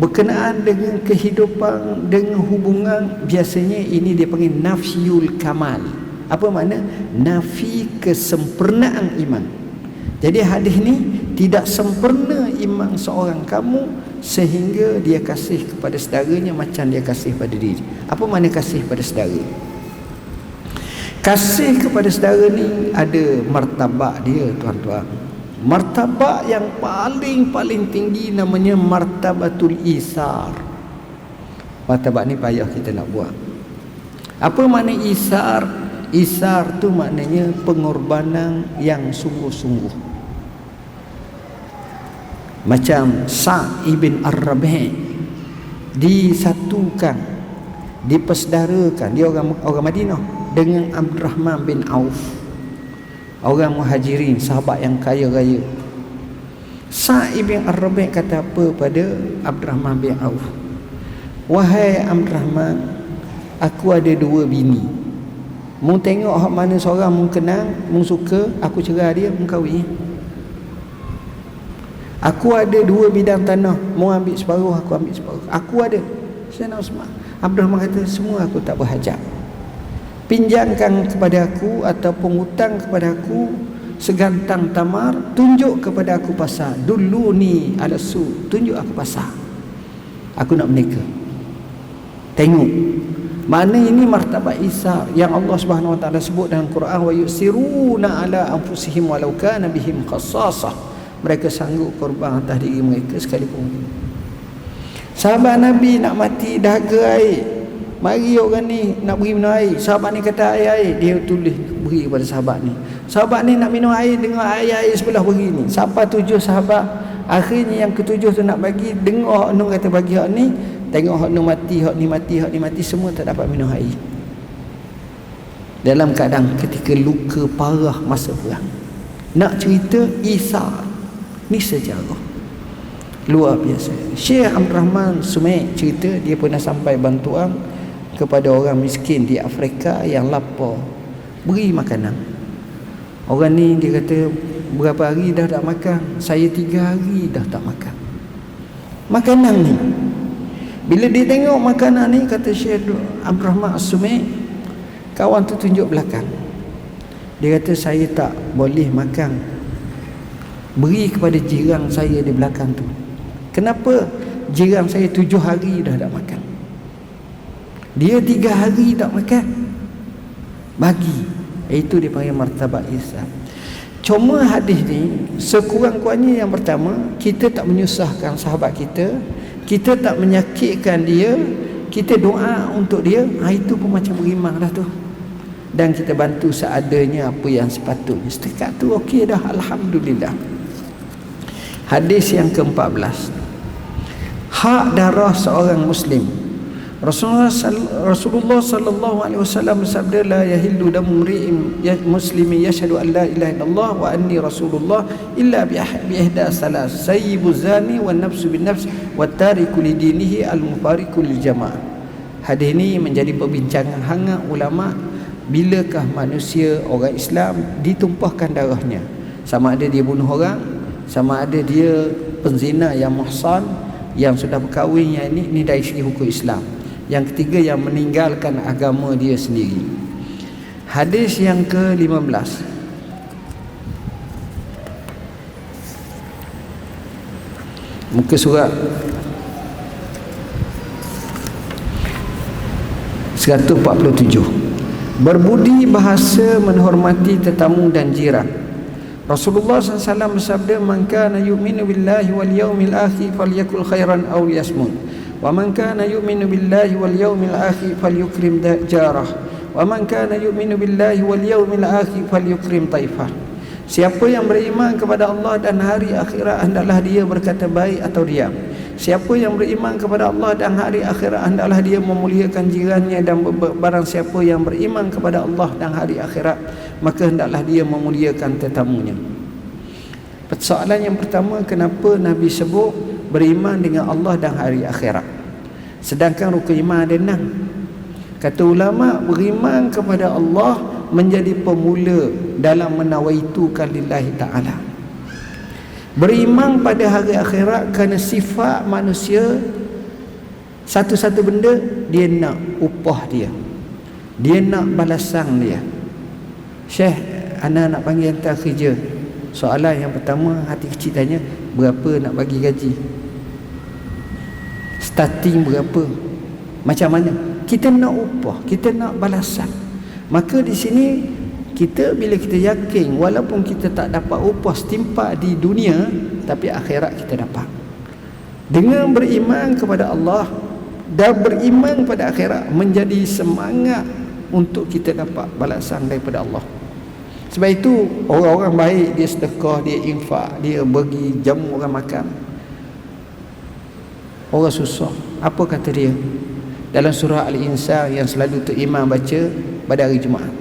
Speaker 1: berkenaan dengan kehidupan, dengan hubungan, biasanya ini dia panggil nafyul kamal. Apa makna? Nafi kesempurnaan iman. Jadi hadis ni tidak sempurna iman seorang kamu sehingga dia kasih kepada saudaranya macam dia kasih pada diri. Apa makna kasih pada saudara? Kasih kepada saudara ni ada martabak dia, tuan-tuan. Martabak yang paling tinggi namanya martabatul isar. Martabak ni payah kita nak buat. Apa makna isar? Isar tu maknanya pengorbanan yang sungguh-sungguh. Macam Sa' ibn Ar-Rabi' disatukan, dipersaudarakan, dia orang Madinah dengan Abdurrahman bin Auf, orang Muhajirin, sahabat yang kaya raya. Sa' ibn Ar-Rabi' kata apa pada Abdurrahman bin Auf? Wahai Abdurrahman, aku ada 2 bini. Mu tengok hak mana seorang mu kenal, mu suka, aku cerah dia, mu kahwin. Aku ada 2 bidang tanah, mu ambil separuh, aku ambil separuh. Aku ada. Sayyidina Uthman. Abdurrahman kata, semua aku tak berhajat. Pinjamkan kepada aku ataupun hutang kepada aku segantang tamar, tunjuk kepada aku pasar. Dulu ni ala su, tunjuk aku pasar. Aku nak menikah. Tengok. Mana ini martabat Isa yang Allah Subhanahu Wa Taala sebut dalam Quran, wa yusiruna ala anfusihim walau kana bihim khassasah. Mereka sanggup korban atas diri mereka sekalipun. Sahabat Nabi nak mati dahaga air. Mari orang ni nak beri minum air. Sahabat ni kata air. Dia tulis beri kepada sahabat ni. Sahabat ni nak minum air, dengar air sebelah beri ni. Sampai 7 sahabat. Akhirnya yang ke-7 tu nak bagi, dengar hak ni kata bagi hak ni. Tengok hak ni mati, hak ni mati, hak ni mati, semua tak dapat minum air. Dalam keadaan ketika luka parah masa perang. Nak cerita Isa ni sejarah luar biasa. Syekh Abdurrahman Sumai cerita dia pernah sampai bantuan kepada orang miskin di Afrika yang lapar, beri makanan. Orang ni dia kata, berapa hari dah tak makan? Saya 3 hari dah tak makan makanan ni. Bila dia tengok makanan ni, kata Syekh Abdurrahman As-Sumai, kawan tu tunjuk belakang. Dia kata, saya tak boleh makan, beri kepada jiran saya di belakang tu. Kenapa? Jiran saya 7 hari dah tak makan, dia 3 hari tak makan, bagi. Itu dia panggil martabat Isa. Cuma hadis ni sekurang-kurangnya, yang pertama, kita tak menyusahkan sahabat kita, kita tak menyakitkan dia, kita doa untuk dia. Itu pun macam beriman dah tu. Dan kita bantu seadanya apa yang sepatutnya. Setakat tu okey dah, alhamdulillah. Hadis yang ke-14, hak darah seorang muslim. Rasulullah sallallahu alaihi wasallam bersabda, la yahillu damu mri'in muslimin yashhadu an la ilaha illallah wa anni rasulullah illa bi ihda salas, sayyibu zani wan nafsu bin nafs wa tariku li dinihi al mufariqu lil jamaah. Hadis ini menjadi perbincangan hangat ulama. Bilakah manusia orang Islam ditumpahkan darahnya, sama ada dia bunuh orang, sama ada dia penzina yang muhsan, yang sudah berkahwin, yang ini dari segi hukum Islam. Yang ketiga, yang meninggalkan agama dia sendiri. Hadis yang ke-15, muka surat 147. Berbudi bahasa menghormati tetamu dan jiran. Rasulullah SAW bersabda, man kana yu'minu billahi wal yawmil akhir falyakul khairan aw yasmut, wa man kana yu'minu billahi wal yawmil akhir falyukrim jarah, wa man kana yu'minu billahi wal yawmil akhir falyukrim taifah. Siapa yang beriman kepada Allah dan hari akhirat, hendaklah dia berkata baik atau diam. Siapa yang beriman kepada Allah dan hari akhirat, hendaklah dia memuliakan jirannya. Dan barang siapa yang beriman kepada Allah dan hari akhirat, maka hendaklah dia memuliakan tetamunya. Persoalan yang pertama, kenapa Nabi sebut beriman dengan Allah dan hari akhirat, sedangkan rukun iman ada 6? Kata ulama, beriman kepada Allah menjadi pemula dalam menawaitukan lillahi ta'ala. Beriman pada hari akhirat kerana sifat manusia, satu-satu benda dia nak upah dia, dia nak balasan dia. Syekh, anak nak panggil hantar kerja. Soalan yang pertama, hati kecil tanya, berapa nak bagi gaji? Starting berapa? Macam mana? Kita nak upah, kita nak balasan. Maka di sini kita, bila kita yakin walaupun kita tak dapat upah setimpak di dunia, tapi akhirat kita dapat. Dengan beriman kepada Allah dan beriman pada akhirat, menjadi semangat untuk kita dapat balasan daripada Allah. Sebab itu orang-orang baik, dia sedekah, dia infak, dia bagi jamu orang makan. Orang susah. Apa kata dia dalam surah Al-Insan yang selalu tu imam baca pada hari Jumaat?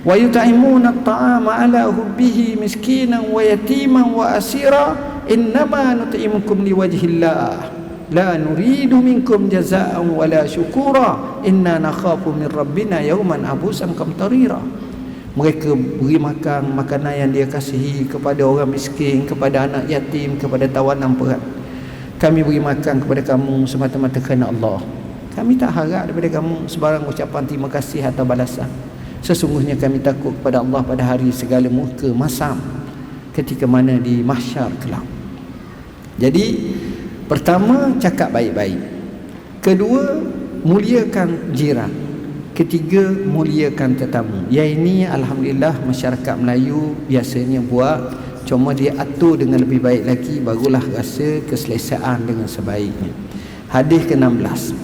Speaker 1: Wa yut'imuna at-ta'ama 'ala hubbihi miskinan wa yatiman wa asira innama nut'imukum liwajhillah la nuridu minkum jazaa'an wala syukura inna nakhafu min rabbina yawman abusan qamtarira. Mereka beri makan makanan yang dia kasihi kepada orang miskin, kepada anak yatim, kepada tawanan perat. Kami beri makan kepada kamu semata-mata kerana Allah. Kami tak harap daripada kamu sebarang ucapan terima kasih atau balasan. Sesungguhnya kami takut kepada Allah pada hari segala muka masam, ketika mana di mahsyar kelak. Jadi pertama, cakap baik-baik. Kedua, muliakan jiran. Ketiga, muliakan tetamu. Yang ini alhamdulillah masyarakat Melayu biasanya buat, cuma dia atur dengan lebih baik lagi, barulah rasa keselesaan dengan sebaiknya. Hadis ke-16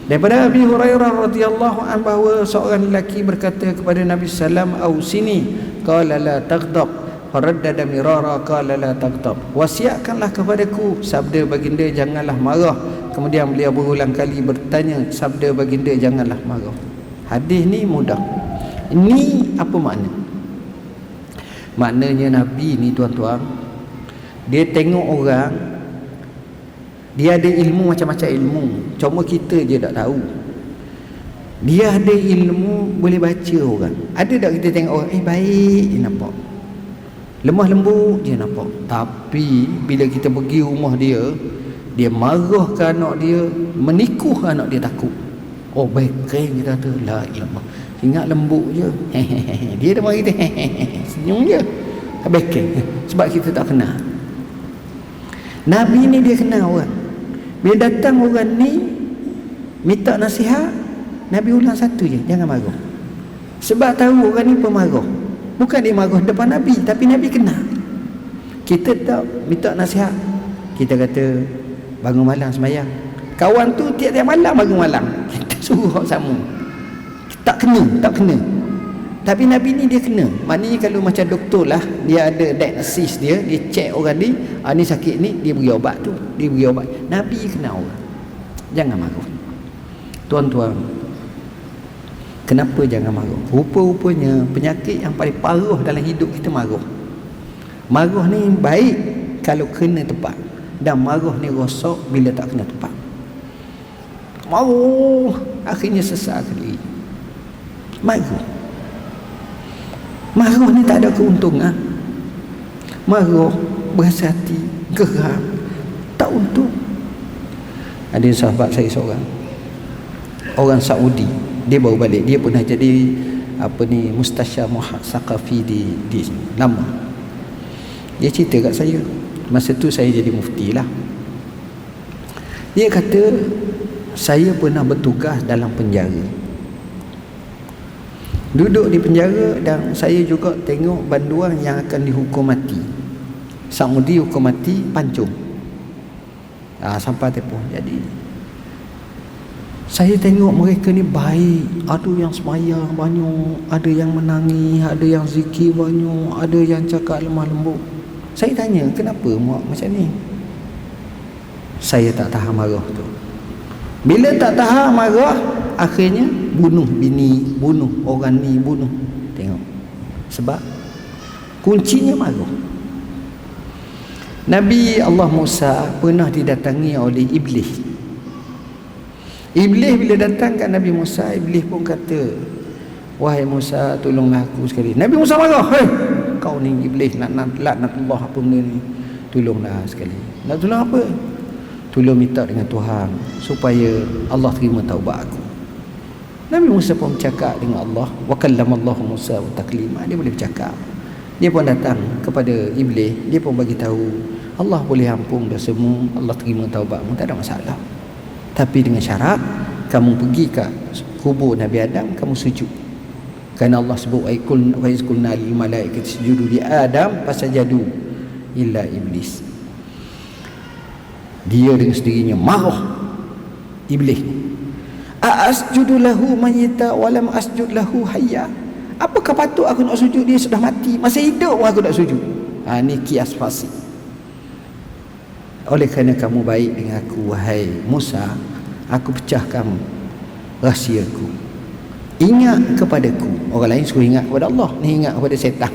Speaker 1: daripada Abi Hurairah radhiyallahu anhu bahawa seorang lelaki berkata kepada Nabi sallam, "Ausini," qala la taghdab. Faraddada mirara, qala la taghdab. Wasiatkanlah kepadaku, sabda baginda, janganlah marah. Kemudian beliau berulang kali bertanya, sabda baginda, janganlah marah. Hadis ni mudah. Ini apa makna? Maknanya Nabi ni tuan-tuan, dia tengok orang, dia ada ilmu macam-macam ilmu, cuma kita je tak tahu. Dia ada ilmu boleh baca orang. Ada tak kita tengok orang baik, dia nampak, lemah lembut dia nampak, tapi bila kita pergi rumah dia, dia marah ke anak dia, menikuh anak dia takut. Oh baik keren, kita kata la ilallah, ingat lembut je. Dia dah mari kita senyum je, baik keren. Sebab kita tak kenal. Nabi ni dia kenal orang. Bila datang orang ni minta nasihat, Nabi ulang satu je, jangan marah. Sebab tahu orang ni pemarah. Bukan dia marah depan Nabi, tapi Nabi kenal. Kita tak minta nasihat, kita kata bangun malam sembahyang. Kawan tu tiap-tiap malam bangun malam, kita suruh sama. Tak kena. Tapi Nabi ni dia kena. Maknanya kalau macam doktor lah, dia ada diagnosis dia cek orang ni, ni sakit ni, dia beri obat tu, dia beri obat. Nabi kena orang. Jangan marah. Tuan-tuan, kenapa jangan marah? Rupa-rupanya penyakit yang paling parah dalam hidup kita marah. Marah ni baik kalau kena tepat, dan marah ni rosak bila tak kena tepat. Marah akhirnya sesat diri. Marah ni tak ada keuntungan. Marah berasa hati geram, tak untung. Ada sahabat saya seorang, orang Saudi, dia baru balik, dia pernah jadi mustasyar Saqafi di lama. Dia cerita kat saya, masa tu saya jadi mufti lah. Dia kata, saya pernah bertugas dalam penjara, duduk di penjara, dan saya juga tengok banduan yang akan dihukum mati. Saudi hukum mati pancung, sampai tepuh. Jadi saya tengok mereka ni baik, ada yang sembahyang banyak, ada yang menangis, ada yang zikir banyak, ada yang cakap lemah lembut. Saya tanya, kenapa muak macam ni? Saya tak tahan marah tu. Bila tak tahan marah, akhirnya bunuh bini, bunuh orang ni, bunuh. Tengok, sebab kuncinya marah. Nabi Allah Musa pernah didatangi oleh Iblis. Iblis bila datang kat Nabi Musa, Iblis pun kata, wahai Musa, tolonglah aku sekali. Nabi Musa marah, hei kau ni Iblis, laknatullah apa benda ni, tolonglah sekali. Nak tolong apa? Tolong minta dengan Tuhan supaya Allah terima taubat aku. Nabi Musa pun bercakap dengan Allah, wa kallamallahu Musa wa taklima. Dia boleh bercakap. Dia pun datang kepada Iblis, dia pun bagi tahu, Allah boleh ampun dosamu, Allah terima taubatmu, tak ada masalah. Tapi dengan syarat, kamu pergi ke kubur Nabi Adam, kamu sujud. Kerana Allah sebut, wa izqulna lil malaikati sujudu li Adam fasajadu illa Iblis. Dia dengan sendirinya marah, Iblis. Asjudu lahu mayyita wa lam asjud lahu hayya. Apakah patut aku nak sujud dia sudah mati? Masih hidup aku nak sujud. Ni kias fasik. Oleh kerana kamu baik dengan aku, wahai Musa, aku pecahkan rahsiaku. Ingat kepadaku. Orang lain suruh ingat kepada Allah, ni ingat kepada syaitan.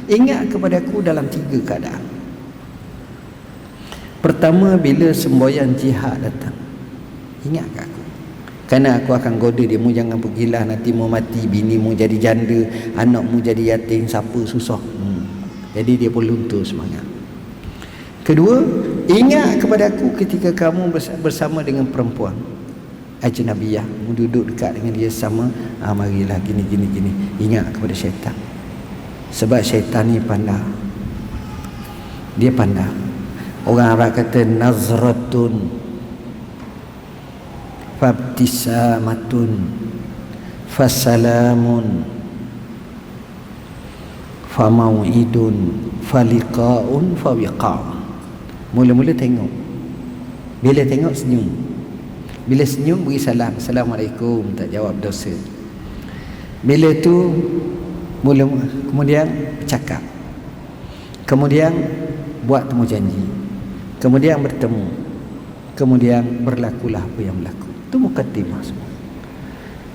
Speaker 1: Ingat kepadaku dalam 3 keadaan. Pertama, bila semboyan jihad datang, ingat kat aku. Kerana aku akan goda dia, mu jangan pergilah, nanti mu mati, bini mu jadi janda, anak mu jadi yatim, siapa susah. Jadi dia pun luntur semangat. Kedua, ingat kepada aku ketika kamu bersama dengan perempuan ajnabiyah, mu duduk dekat dengan dia sama, marilah gini. Ingat kepada syaitan. Sebab syaitan ni pandai. Dia pandai. Orang Arab kata nazratun fabtisamatun fasalamun famau'idun faliqa'un fawiqa'. Mula-mula tengok. Bila tengok senyum. Bila senyum beri salam, Assalamualaikum, tak jawab dosa. Bila tu kemudian cakap. Kemudian buat temu janji. Kemudian bertemu. Kemudian berlakulah apa yang berlaku. Itu mukadimah semua.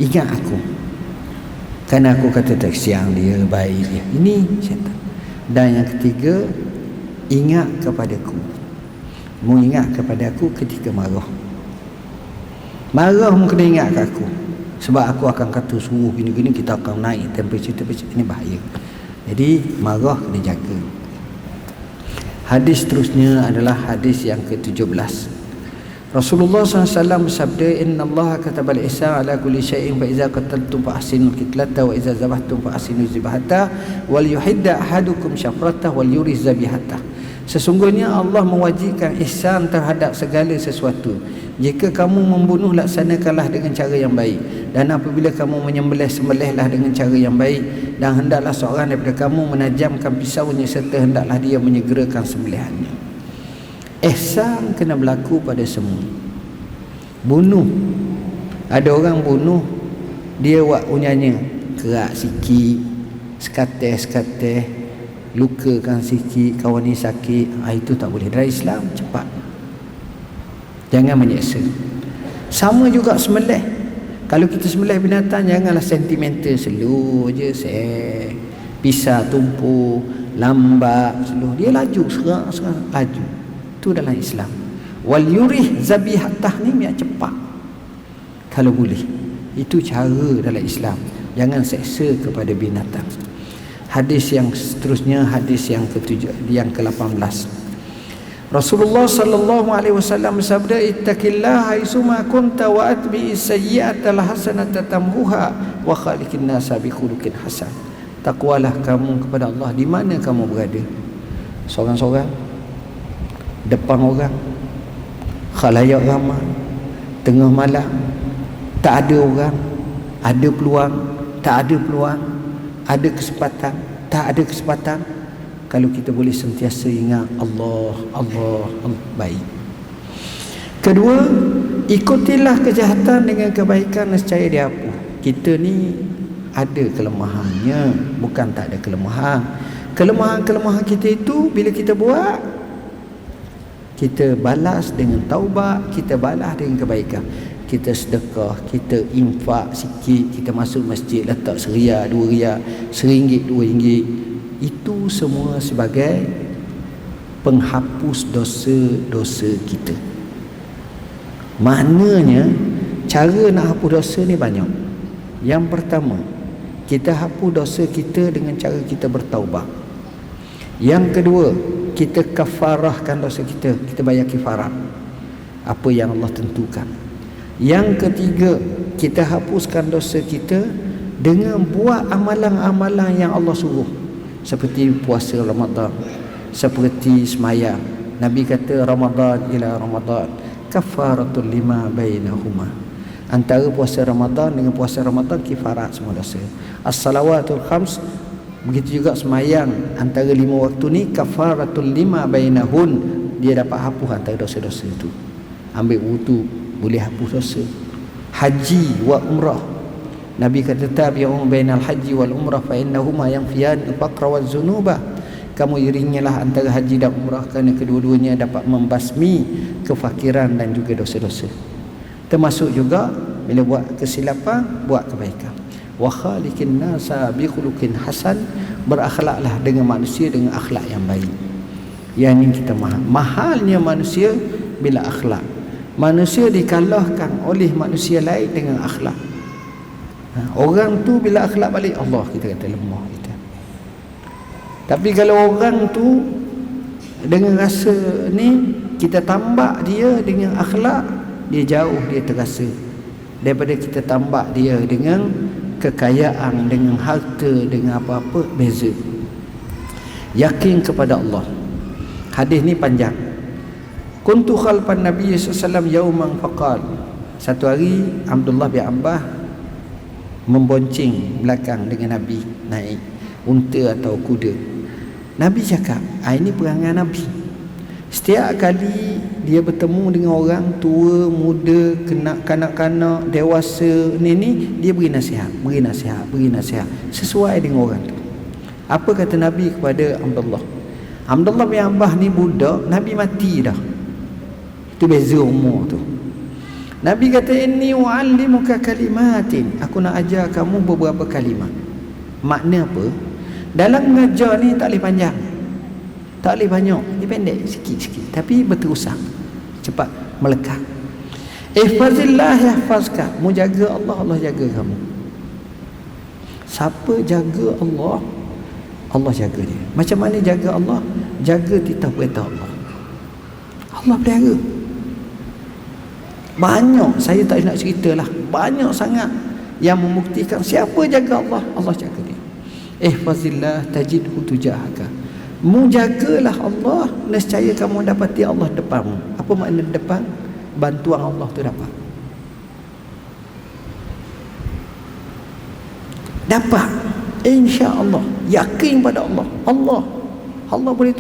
Speaker 1: Ingat aku. Kerana aku kata tak siang dia, baik dia. Ini syaitan. Dan yang ketiga, ingat kepadaku. Mu ingat kepada aku ketika marah. Marah mu kena ingat kat aku. Sebab aku akan kata suruh gini-gini, kita akan naik temperature. Ini bahaya. Jadi marah kena jaga. Hadis seterusnya adalah hadis yang ke-17. Rasulullah SAW bersabda, Inna Allah katabal ihsan ala kulli syai'in fa iza qataltum fa ahsinul qitlata wa iza zabahtum fa ahsinul zibahata wal yuhidda ahadukum syafratah wal yuriz zabihata. Sesungguhnya Allah mewajibkan ihsan terhadap segala sesuatu. Jika kamu membunuh, laksanakanlah dengan cara yang baik. Dan apabila kamu menyembelih, sembelihlah dengan cara yang baik. Dan hendaklah seorang daripada kamu menajamkan pisaunya serta hendaklah dia menyegerakan sembelihannya. Ihsan kena berlaku pada semua. Bunuh. Ada orang bunuh, dia buat unyanya, kerak sikit, sekateh, lukakan sikit, kawan ni sakit, itu tak boleh. Dalam Islam cepat, jangan menyeksa. Sama juga sembelih. Kalau kita sembelih binatang, janganlah sentimental, slow je, pisah tumpuk, lambat, slow. Dia laju, serang laju. Itu dalam Islam. Wal yurih zabihatah ni yang cepat kalau boleh. Itu cara dalam Islam. Jangan seksa kepada binatang. Hadis yang seterusnya, hadis yang ke-18. Rasulullah sallallahu alaihi wasallam bersabda, ittaqillaha haitsuma kunta wa atbi'is sayyi'ata alhasanata tamhuha wa khaliqin nasa bi khuluqin hasan. Takwalah kamu kepada Allah di mana kamu berada. Seorang-seorang, depan orang, khalayak ramai, tengah malam, tak ada orang, ada peluang, tak ada peluang, ada kesempatan, tak ada kesempatan. Kalau kita boleh sentiasa ingat Allah, baik. Kedua, ikutilah kejahatan dengan kebaikan nescaya dia hapus. Kita ni ada kelemahannya, bukan tak ada kelemahan. Kelemahan-kelemahan kita itu bila kita buat, kita balas dengan taubat, kita balas dengan kebaikan. Kita sedekah, kita infak sikit, kita masuk masjid letak RM1, RM2, RM1, RM2. Itu semua sebagai penghapus dosa-dosa kita. Maknanya cara nak hapus dosa ni banyak. Yang pertama, kita hapus dosa kita dengan cara kita bertaubat. Yang kedua, kita kafarahkan dosa kita, kita bayar kifarah apa yang Allah tentukan. Yang ketiga, kita hapuskan dosa kita dengan buat amalan-amalan yang Allah suruh, seperti puasa Ramadan, seperti semayang. Nabi kata Ramadan ila Ramadan kafaratul lima bainahuma. Antara puasa Ramadan dengan puasa Ramadan kifarat semua dosa. As-salawatul khams, begitu juga semayang antara 5 waktu ni kafaratul lima bainahun, dia dapat hapus antara dosa-dosa itu. Ambil wudu boleh hapus dosa. Haji wa umrah, Nabi kata tabi'u bainal haji wal umrah fa innahuma yanfiyan al-faqra waz-zunuba. kamu iringilah antara haji dan umrah, kerana kedua-duanya dapat membasmi kefakiran dan juga dosa-dosa. Termasuk juga bila buat kesilapan, buat kebaikan. Wa khaliqin nasa bi khuluqin hasan, berakhlaklah dengan manusia dengan akhlak yang baik. Yang ini kita mahalnya manusia bila akhlak. Manusia dikalahkan oleh manusia lain dengan akhlak. Orang tu bila akhlak balik, Allah kita kata lemah kita. Tapi kalau orang tu dengan rasa ni, kita tambak dia dengan akhlak, dia jauh, dia terasa daripada kita tambak dia dengan kekayaan, dengan harta, dengan apa-apa, beza. Yakin kepada Allah. Hadis ni panjang. Kuntu khalfan Nabi SAW yauman faqal. Satu hari Abdullah bin Abbas membonceng belakang dengan Nabi, naik unta atau kuda. Nabi cakap, ini perangai Nabi. Setiap kali dia bertemu dengan orang tua, muda, kanak-kanak, dewasa, ni dia beri nasihat sesuai dengan orang tu. Apa kata Nabi kepada Abdullah? Abdullah bin Abbas ni budak, Nabi mati dah. Itu beza umur tu. Nabi kata, inni wa'allimuka kalimatin, aku nak ajar kamu beberapa kalimat. Makna apa? Dalam mengajar ni tak boleh panjang, tak boleh banyak, dia pendek sikit-sikit, tapi berterusan, cepat melekat. Ihfazillah yahfazka, mu jaga Allah, Allah jaga kamu. Siapa jaga Allah, Allah jaga dia. Macam mana jaga Allah? Jaga titah perintah Allah, Allah pelihara. Banyak, saya tak nak ceritalah, banyak sangat yang membuktikan siapa jaga Allah, Allah jaga dia. Ihfazillah tajidhu tujahaka, mu jagalah Allah, nescaya kamu dapati Allah depanmu. Apa makna depan? Bantuan Allah tu dapat insya-Allah. Yakin pada Allah, Allah boleh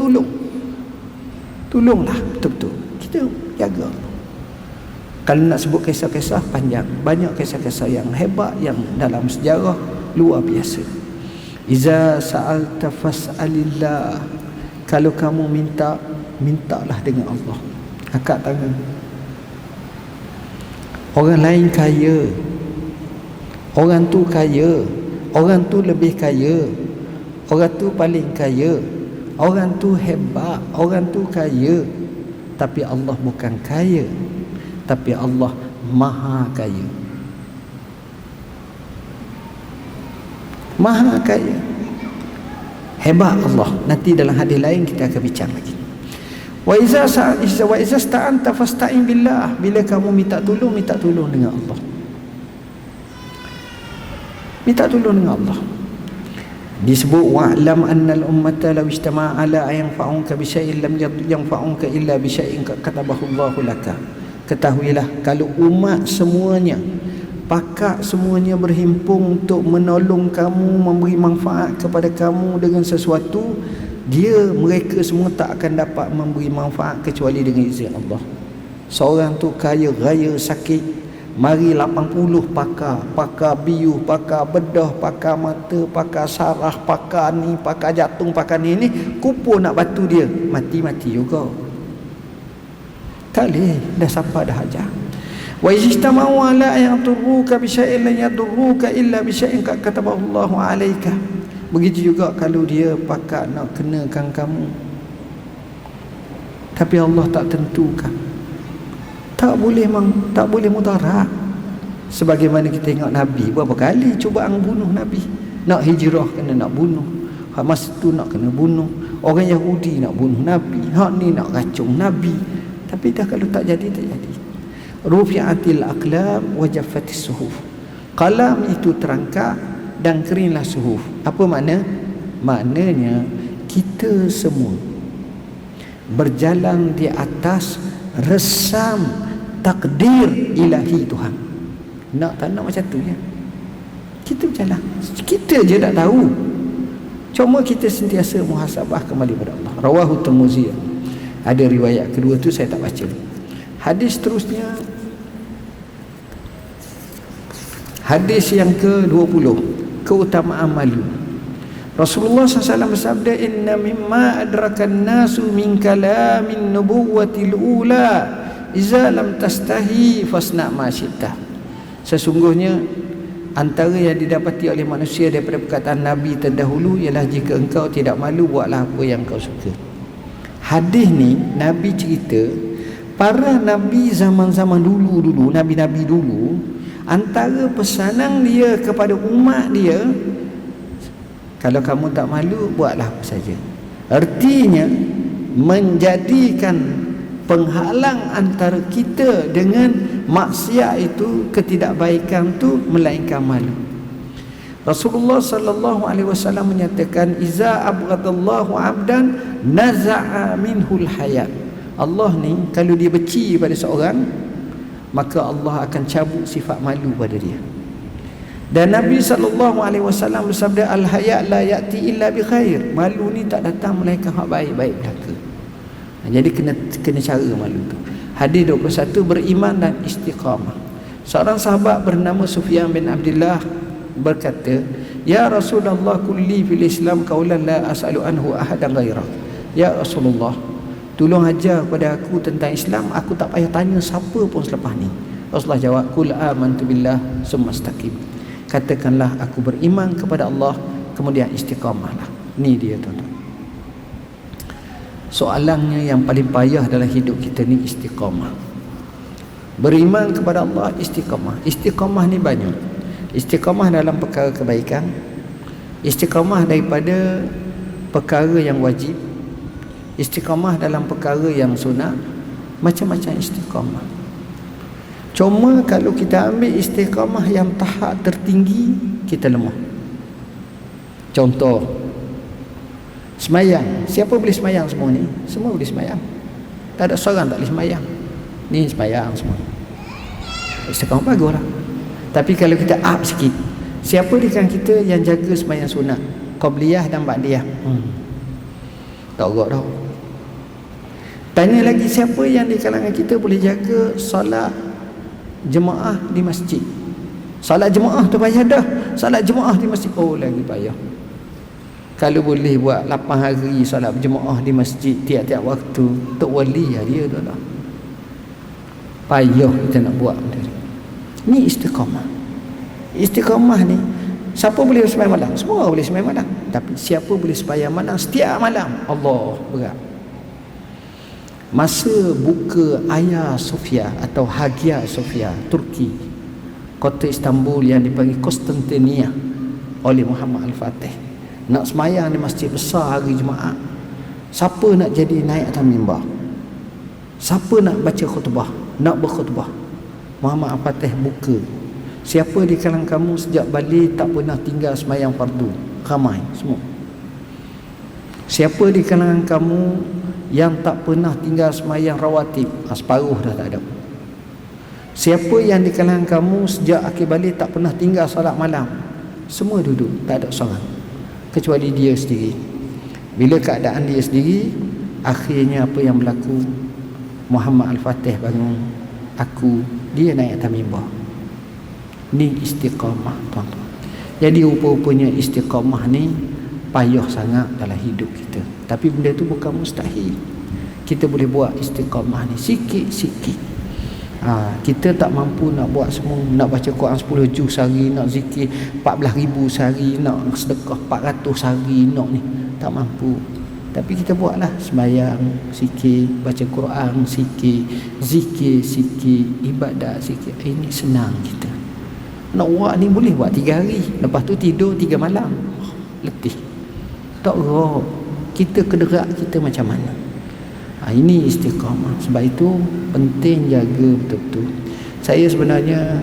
Speaker 1: tolonglah betul-betul. Kita jaga Allah. Kalau nak sebut kisah-kisah panjang, banyak kisah-kisah yang hebat yang dalam sejarah luar biasa. Iza sa'alta fas'alillah, kalau kamu minta, mintalah dengan Allah. Angkat tangan. Orang lain kaya, orang tu kaya, orang tu lebih kaya, orang tu paling kaya, orang tu hebat, orang tu kaya, tapi Allah bukan kaya, tapi Allah maha kaya, maha kaya, hebat Allah. Nanti dalam hadis lain kita akan bincang lagi. Wa iza sta'anta fasta'in billah, bila kamu minta tolong dengan Allah, minta tolong dengan Allah. Disebut wa'lam annal ummata law ijtama'a ala yanfa'uka bi syai'in lam yanfa'uka illa bi syai'in katabahu Allahu laka. Ketahuilah, kalau umat semuanya, pakat semuanya berhimpun untuk menolong kamu, memberi manfaat kepada kamu dengan sesuatu, mereka semua tak akan dapat memberi manfaat kecuali dengan izin Allah. Seorang tu kaya raya sakit, mari 80 pakar biu, pakar bedah, pakar mata, pakar sarah, pakar ni, pakar jantung, pakar ni kumpul nak bantu dia, mati juga. Tak boleh, dah sampai dah ajar. Wa ijtama'u ala yadurruka bi syai'in la yadurruka illa bi syai'in katabahu Allahu 'alaika. Begitu juga kalau dia pakat nak kenakan kamu, tapi Allah tak tentukan, tak boleh mudarat. Sebagaimana kita tengok Nabi, berapa kali cubaan bunuh Nabi. Nak hijrah kena nak bunuh, masa tu nak kena bunuh. Orang Yahudi nak bunuh Nabi, hak ni nak racun Nabi. Tapi dah kalau tak jadi, tak jadi. Rufi'atil aqlam wa jaffatis suhuf, qalam itu terangkat dan keringlah suhuf. Apa makna? Maknanya kita semua berjalan di atas resam takdir ilahi Tuhan. Nak tak nak macam tu ya. Kita berjalan, kita je tak tahu. Cuma kita sentiasa muhasabah kembali kepada Allah. Rawahu Tirmizi. Ada riwayat kedua tu saya tak baca. Hadis terusnya, hadis yang ke-20, keutamaan malu. Rasulullah SAW bersabda, inna mimma adrakan nasu min kalamin nubuwatil ula iza lam tastahi fasna ma syi'ta. Sesungguhnya antara yang didapati oleh manusia daripada perkataan Nabi terdahulu ialah jika engkau tidak malu, buatlah apa yang kau suka. Hadis ni Nabi cerita para Nabi zaman-zaman dulu, Nabi-Nabi dulu, antara pesanan dia kepada umat dia, kalau kamu tak malu, buatlah apa saja. Artinya menjadikan penghalang antara kita dengan maksiat itu, ketidakbaikan tu, melainkan malu. Rasulullah sallallahu alaihi wasallam menyatakan, iza abghadallahu 'abdan naza'a minhul haya. Allah ni kalau dia benci pada seorang, maka Allah akan cabut sifat malu pada dia. Dan Nabi SAW bersabda, al-haya' la ya'ti illa bi khair. Malu ni tak datang melainkan hak baik-baik belaka. Jadi kena cara malu tu. Hadis 21, beriman dan istiqamah. Seorang sahabat bernama Sufyan bin Abdullah berkata, ya Rasulullah, kulli fil Islam qaulan la as'alu anhu ahadan ghairah. Ya Rasulullah, tolong ajar kepada aku tentang Islam, aku tak payah tanya siapa pun selepas ni. Rasulullah jawab, qul amantu billah summa istaqim. Katakanlah aku beriman kepada Allah, kemudian istiqamahlah. Ni dia tuan-tuan. Soalannya yang paling payah dalam hidup kita ni istiqamah. Beriman kepada Allah, istiqamah. Istiqamah ni banyak. Istiqamah dalam perkara kebaikan, istiqamah daripada perkara yang wajib, istiqamah dalam perkara yang sunat, macam-macam istiqamah. Cuma kalau kita ambil istiqamah yang tahap tertinggi, kita lemah. Contoh, semayang. Siapa boleh semayang semua ni? Semua boleh semayang. Tak ada seorang tak boleh semayang. Ni semayang semua. Istiqamah baguslah. Tapi kalau kita up sikit, siapa di kalangan kita yang jaga semayang sunat, qabliyah dan ba'diyah? Tak agak dah. Tanya lagi, siapa yang di kalangan kita boleh jaga solat jemaah di masjid? Solat jemaah tu payah dah. Solat jemaah di masjid, oh lagi payah. Kalau boleh buat 8 hari solat berjemaah di masjid tiap-tiap waktu, tok wali lah dia tu lah. Payah kita nak buat benda ni. Ni istiqamah. Istiqamah ni, siapa boleh sembahyang malam? Semua boleh sembahyang malam. Tapi siapa boleh sembahyang malam setiap malam? Allah, berat. Masa buka Hagia Sophia atau Hagia Sophia, Turki, kota Istanbul yang dipanggil Konstantinia oleh Muhammad Al-Fatih, nak semayang di masjid besar hari Jumaat, siapa nak jadi naik atas mimbar? Siapa nak baca khutbah, nak berkhutbah? Muhammad Al-Fatih buka. Siapa di kalangan kamu sejak balik tak pernah tinggal semayang fardu? Ramai semua. Siapa di kalangan kamu yang tak pernah tinggal semayang rawatib? Separuh dah tak ada. Siapa yang di kalangan kamu sejak akhir balik tak pernah tinggal solat malam? Semua duduk, tak ada seorang, kecuali dia sendiri. Bila keadaan dia sendiri, akhirnya apa yang berlaku? Muhammad Al-Fatih bangun, dia naik atas mimbar. Ni istiqamah, tuan-tuan. Jadi rupa-rupanya istiqamah ni payah sangat dalam hidup kita. Tapi benda tu bukan mustahil. Kita boleh buat istiqamah ni sikit-sikit. Kita tak mampu nak buat semua, nak baca Quran 10 juz sehari, nak zikir 14,000 sehari, nak sedekah 400 sehari, nak ni tak mampu. Tapi kita buatlah sembahyang sikit, baca Quran sikit, zikir sikit, ibadat sikit. Ini senang kita. Nak buat ni boleh buat 3 hari, lepas tu tidur 3 malam, letih. Tak gerak. Kita kederak kita macam mana? Ini istiqamah. Sebab itu penting jaga betul-betul. Saya sebenarnya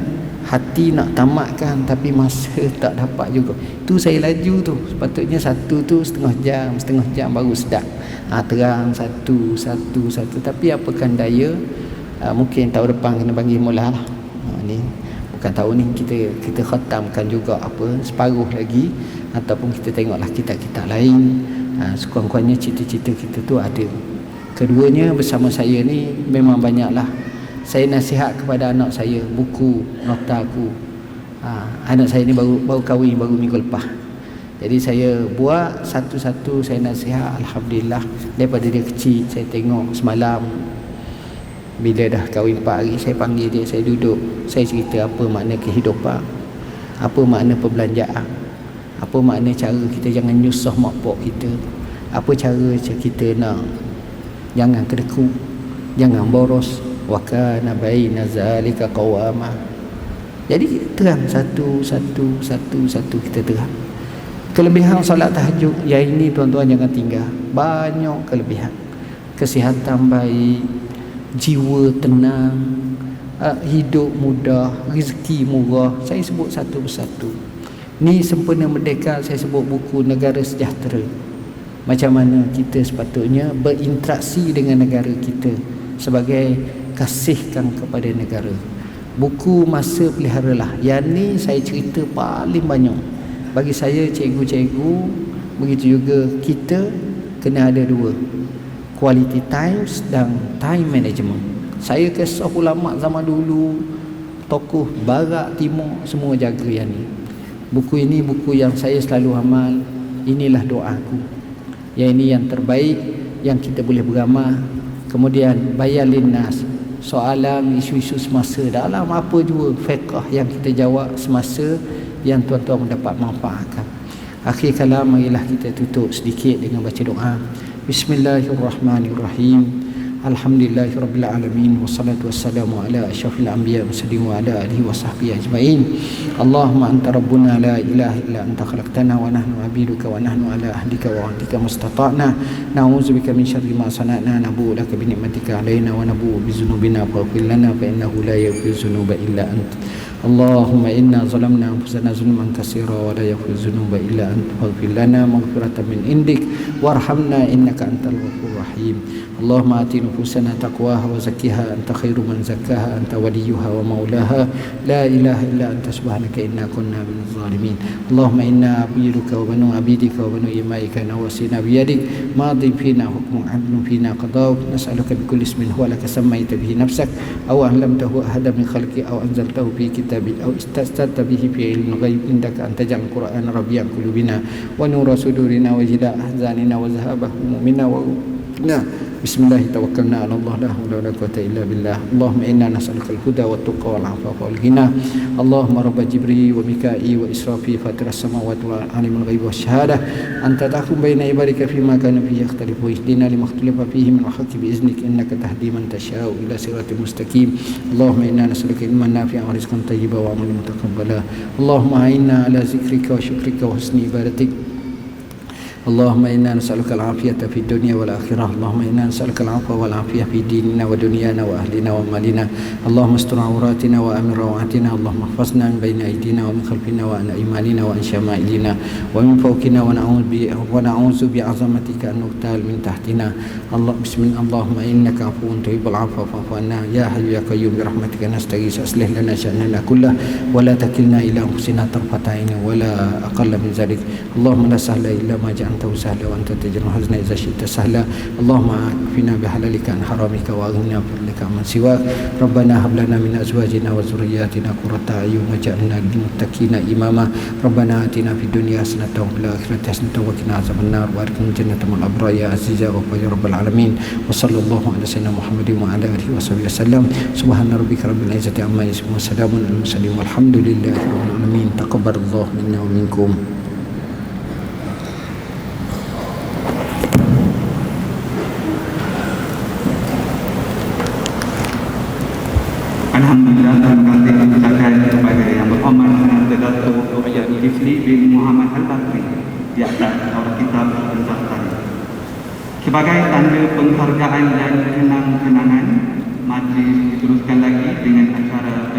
Speaker 1: hati nak tamatkan, tapi masa tak dapat juga. Tu saya laju tu. Sepatutnya satu tu setengah jam baru sedap. Terang satu. Tapi apakan daya, mungkin tahun depan kena panggil mula lah. Ni bukan tahun ni, kita khatamkan juga apa separuh lagi, ataupun kita tengoklah kitab-kitab lain. Sekurang-kurangnya cita-cita kita tu ada. Keduanya bersama saya ni memang banyaklah. Saya nasihat kepada anak saya, buku nota aku. Anak saya ni baru kahwin, baru minggu lepas. Jadi saya buat satu-satu, saya nasihat. Alhamdulillah, daripada dia kecil saya tengok semalam bila dah kahwin 4 hari, saya panggil dia, saya duduk, saya cerita apa makna kehidupan, apa makna perbelanjaan, apa makna cara kita jangan nyusah mak pak kita, apa cara kita nak jangan kedeku, jangan boros. Wa kana baina zalika qawama. Jadi terang satu kita terang. Kelebihan solat tahajud yang ini tuan-tuan jangan tinggal. Banyak kelebihan. Kesihatan baik, jiwa tenang, hidup mudah, rezeki murah. Saya sebut satu persatu. Ni sempena merdeka, saya sebut buku Negara Sejahtera. Macam mana kita sepatutnya berinteraksi dengan negara kita sebagai kasihkan kepada negara. Buku Masa Peliharalah. Yang ni saya cerita paling banyak. Bagi saya, cikgu-cikgu, begitu juga kita kena ada dua, quality times dan time management. Saya kisah ulama zaman dulu, tokoh barat timur, semua jaga yang ni. Buku ini buku yang saya selalu amal. Inilah doaku. Yang ini yang terbaik yang kita boleh beramal. Kemudian Bayan Linnas, soalan isu-isu semasa dalam apa jua fiqh yang kita jawab semasa, yang tuan-tuan mendapat manfaatkan. Akhir kalam, marilah kita tutup sedikit dengan baca doa. Bismillahirrahmanirrahim. Alhamdulillahirabbil alamin, wassalatu wassalamu ala asyrafil anbiya mursalin wa ala alihi wa sahbihi ajmain. Allahumma anta rabbuna la ilaha illa anta khalaqtana wa nahnu abiduka wa nahnu ala ahdika wa wa'dika mastata'na. Na'udzubika min syarri ma sana'na, nabu'u laka bi ni'matika 'alaina wa nabu'u bi dzunubina faghfir lana fa innahu la yaghfiru dzunuba illa anta. Allahumma inna zalamna anfusana zulman katsira wa la yaghfiru dzunuba illa anta faghfir lana maghfiratan min indik warhamna innaka antal ghafurur rahim. Allahumma ati nufusana taqwaha wa zakkiha anta khairu man zakkaha anta waliyuha wa maulaha la ilaha illa anta subhanaka inna kunna minaz zalimin. Allahumma inna abiduka wa banu abidika wa banu imaika nawasina biyadik madin fina hukmun adlun fina qada'uk nas'aluka bi kulli ismin huwa laka sammaita bihi nafsak aw ahlamtahu ahadan min khalqi aw anzaltahu fi kitabi aw istastarta bihi fi ilmil ghaib indaka anta ja'al qur'ana rabi'a qulubina wa nura sudurina wa jila ahzanina wa zahaba humumina wa Bismillah tawakkalna ala Allah la haula wala quwwata illa billah. Allahumma inna nas'aluka al-huda wat tuqa wal 'afafa wal ghina. Allahumma rabb Jibril wa Mikail wa Israfil fatiras samawati wal alimul ghaib wasyahadah anta tahkum baina ibadika fima kanu fihi yakhtalifu ihdina lima ikhtalafa fihi min al-haqqi bi iznik innaka tahdi man tasha'u ila siratal mustaqim. Allahumma inna nas'aluka ilman nafi'an wa rizqan tayyiban wa 'amalan mutaqabbala. Allahumma inna ala zikrika wa syukrika wa husni ibadatik. Allahumma inna nas'aluka al-afiyata fid dunya wal akhirah. Allahumma inna nas'aluka al-'afwa wal 'afiyah fi dinina wa dunyana wa ahlina wa malina. Allahumma astur 'auratina wa amir rawatina. Allahumma ihfazna min bayni aydina wa min khalfina wa an aymanina wa an syama'ilina wa min fawqina wa na'udzu bi 'azamatika an nughtal min tahtina. Bismillah. Allahumma innaka 'afuwun tuhibbul 'afwa fa'fu 'anna. Ya hayyu ya qayyum bi rahmatika nastaghits aslih lana sha'nana kullahu wa la takilna ila anfusina tarfata 'ain wa la aqalla min dhalik. Allahumma la sahla illa ma أنت سهلا وأنت تجعل الحزن إذا شئت سهلا. اللهم اكفنا بحلالك عن حرامك وأغننا بفضلك عمن سواك. ربنا هب لنا من أزواجنا وذرياتنا قرة أعين واجعلنا للمتقين إماما. ربنا آتنا في الدنيا حسنة وفي الآخرة حسنة وقنا عذاب النار وأدخلنا الجنة مع الأبرار يا عزيز يا غفور يا رب العالمين. وصلى الله على سيدنا محمد وعلى آله وصحبه وسلم. سبحان ربك رب العزة عما يصفون وسلام على المرسلين والحمد لله رب العالمين. تقبل الله منا ومنكم.
Speaker 2: Alhamdulillah, terima kasih ucapkan kepada Yang Berhormat Datuk Dr. Yusli bin Muhammad Al-Bakri di atas Aura Kitab Al-Zahari. Sebagai tanda penghargaan dan kenang-kenangan, majlis diteruskan lagi dengan acara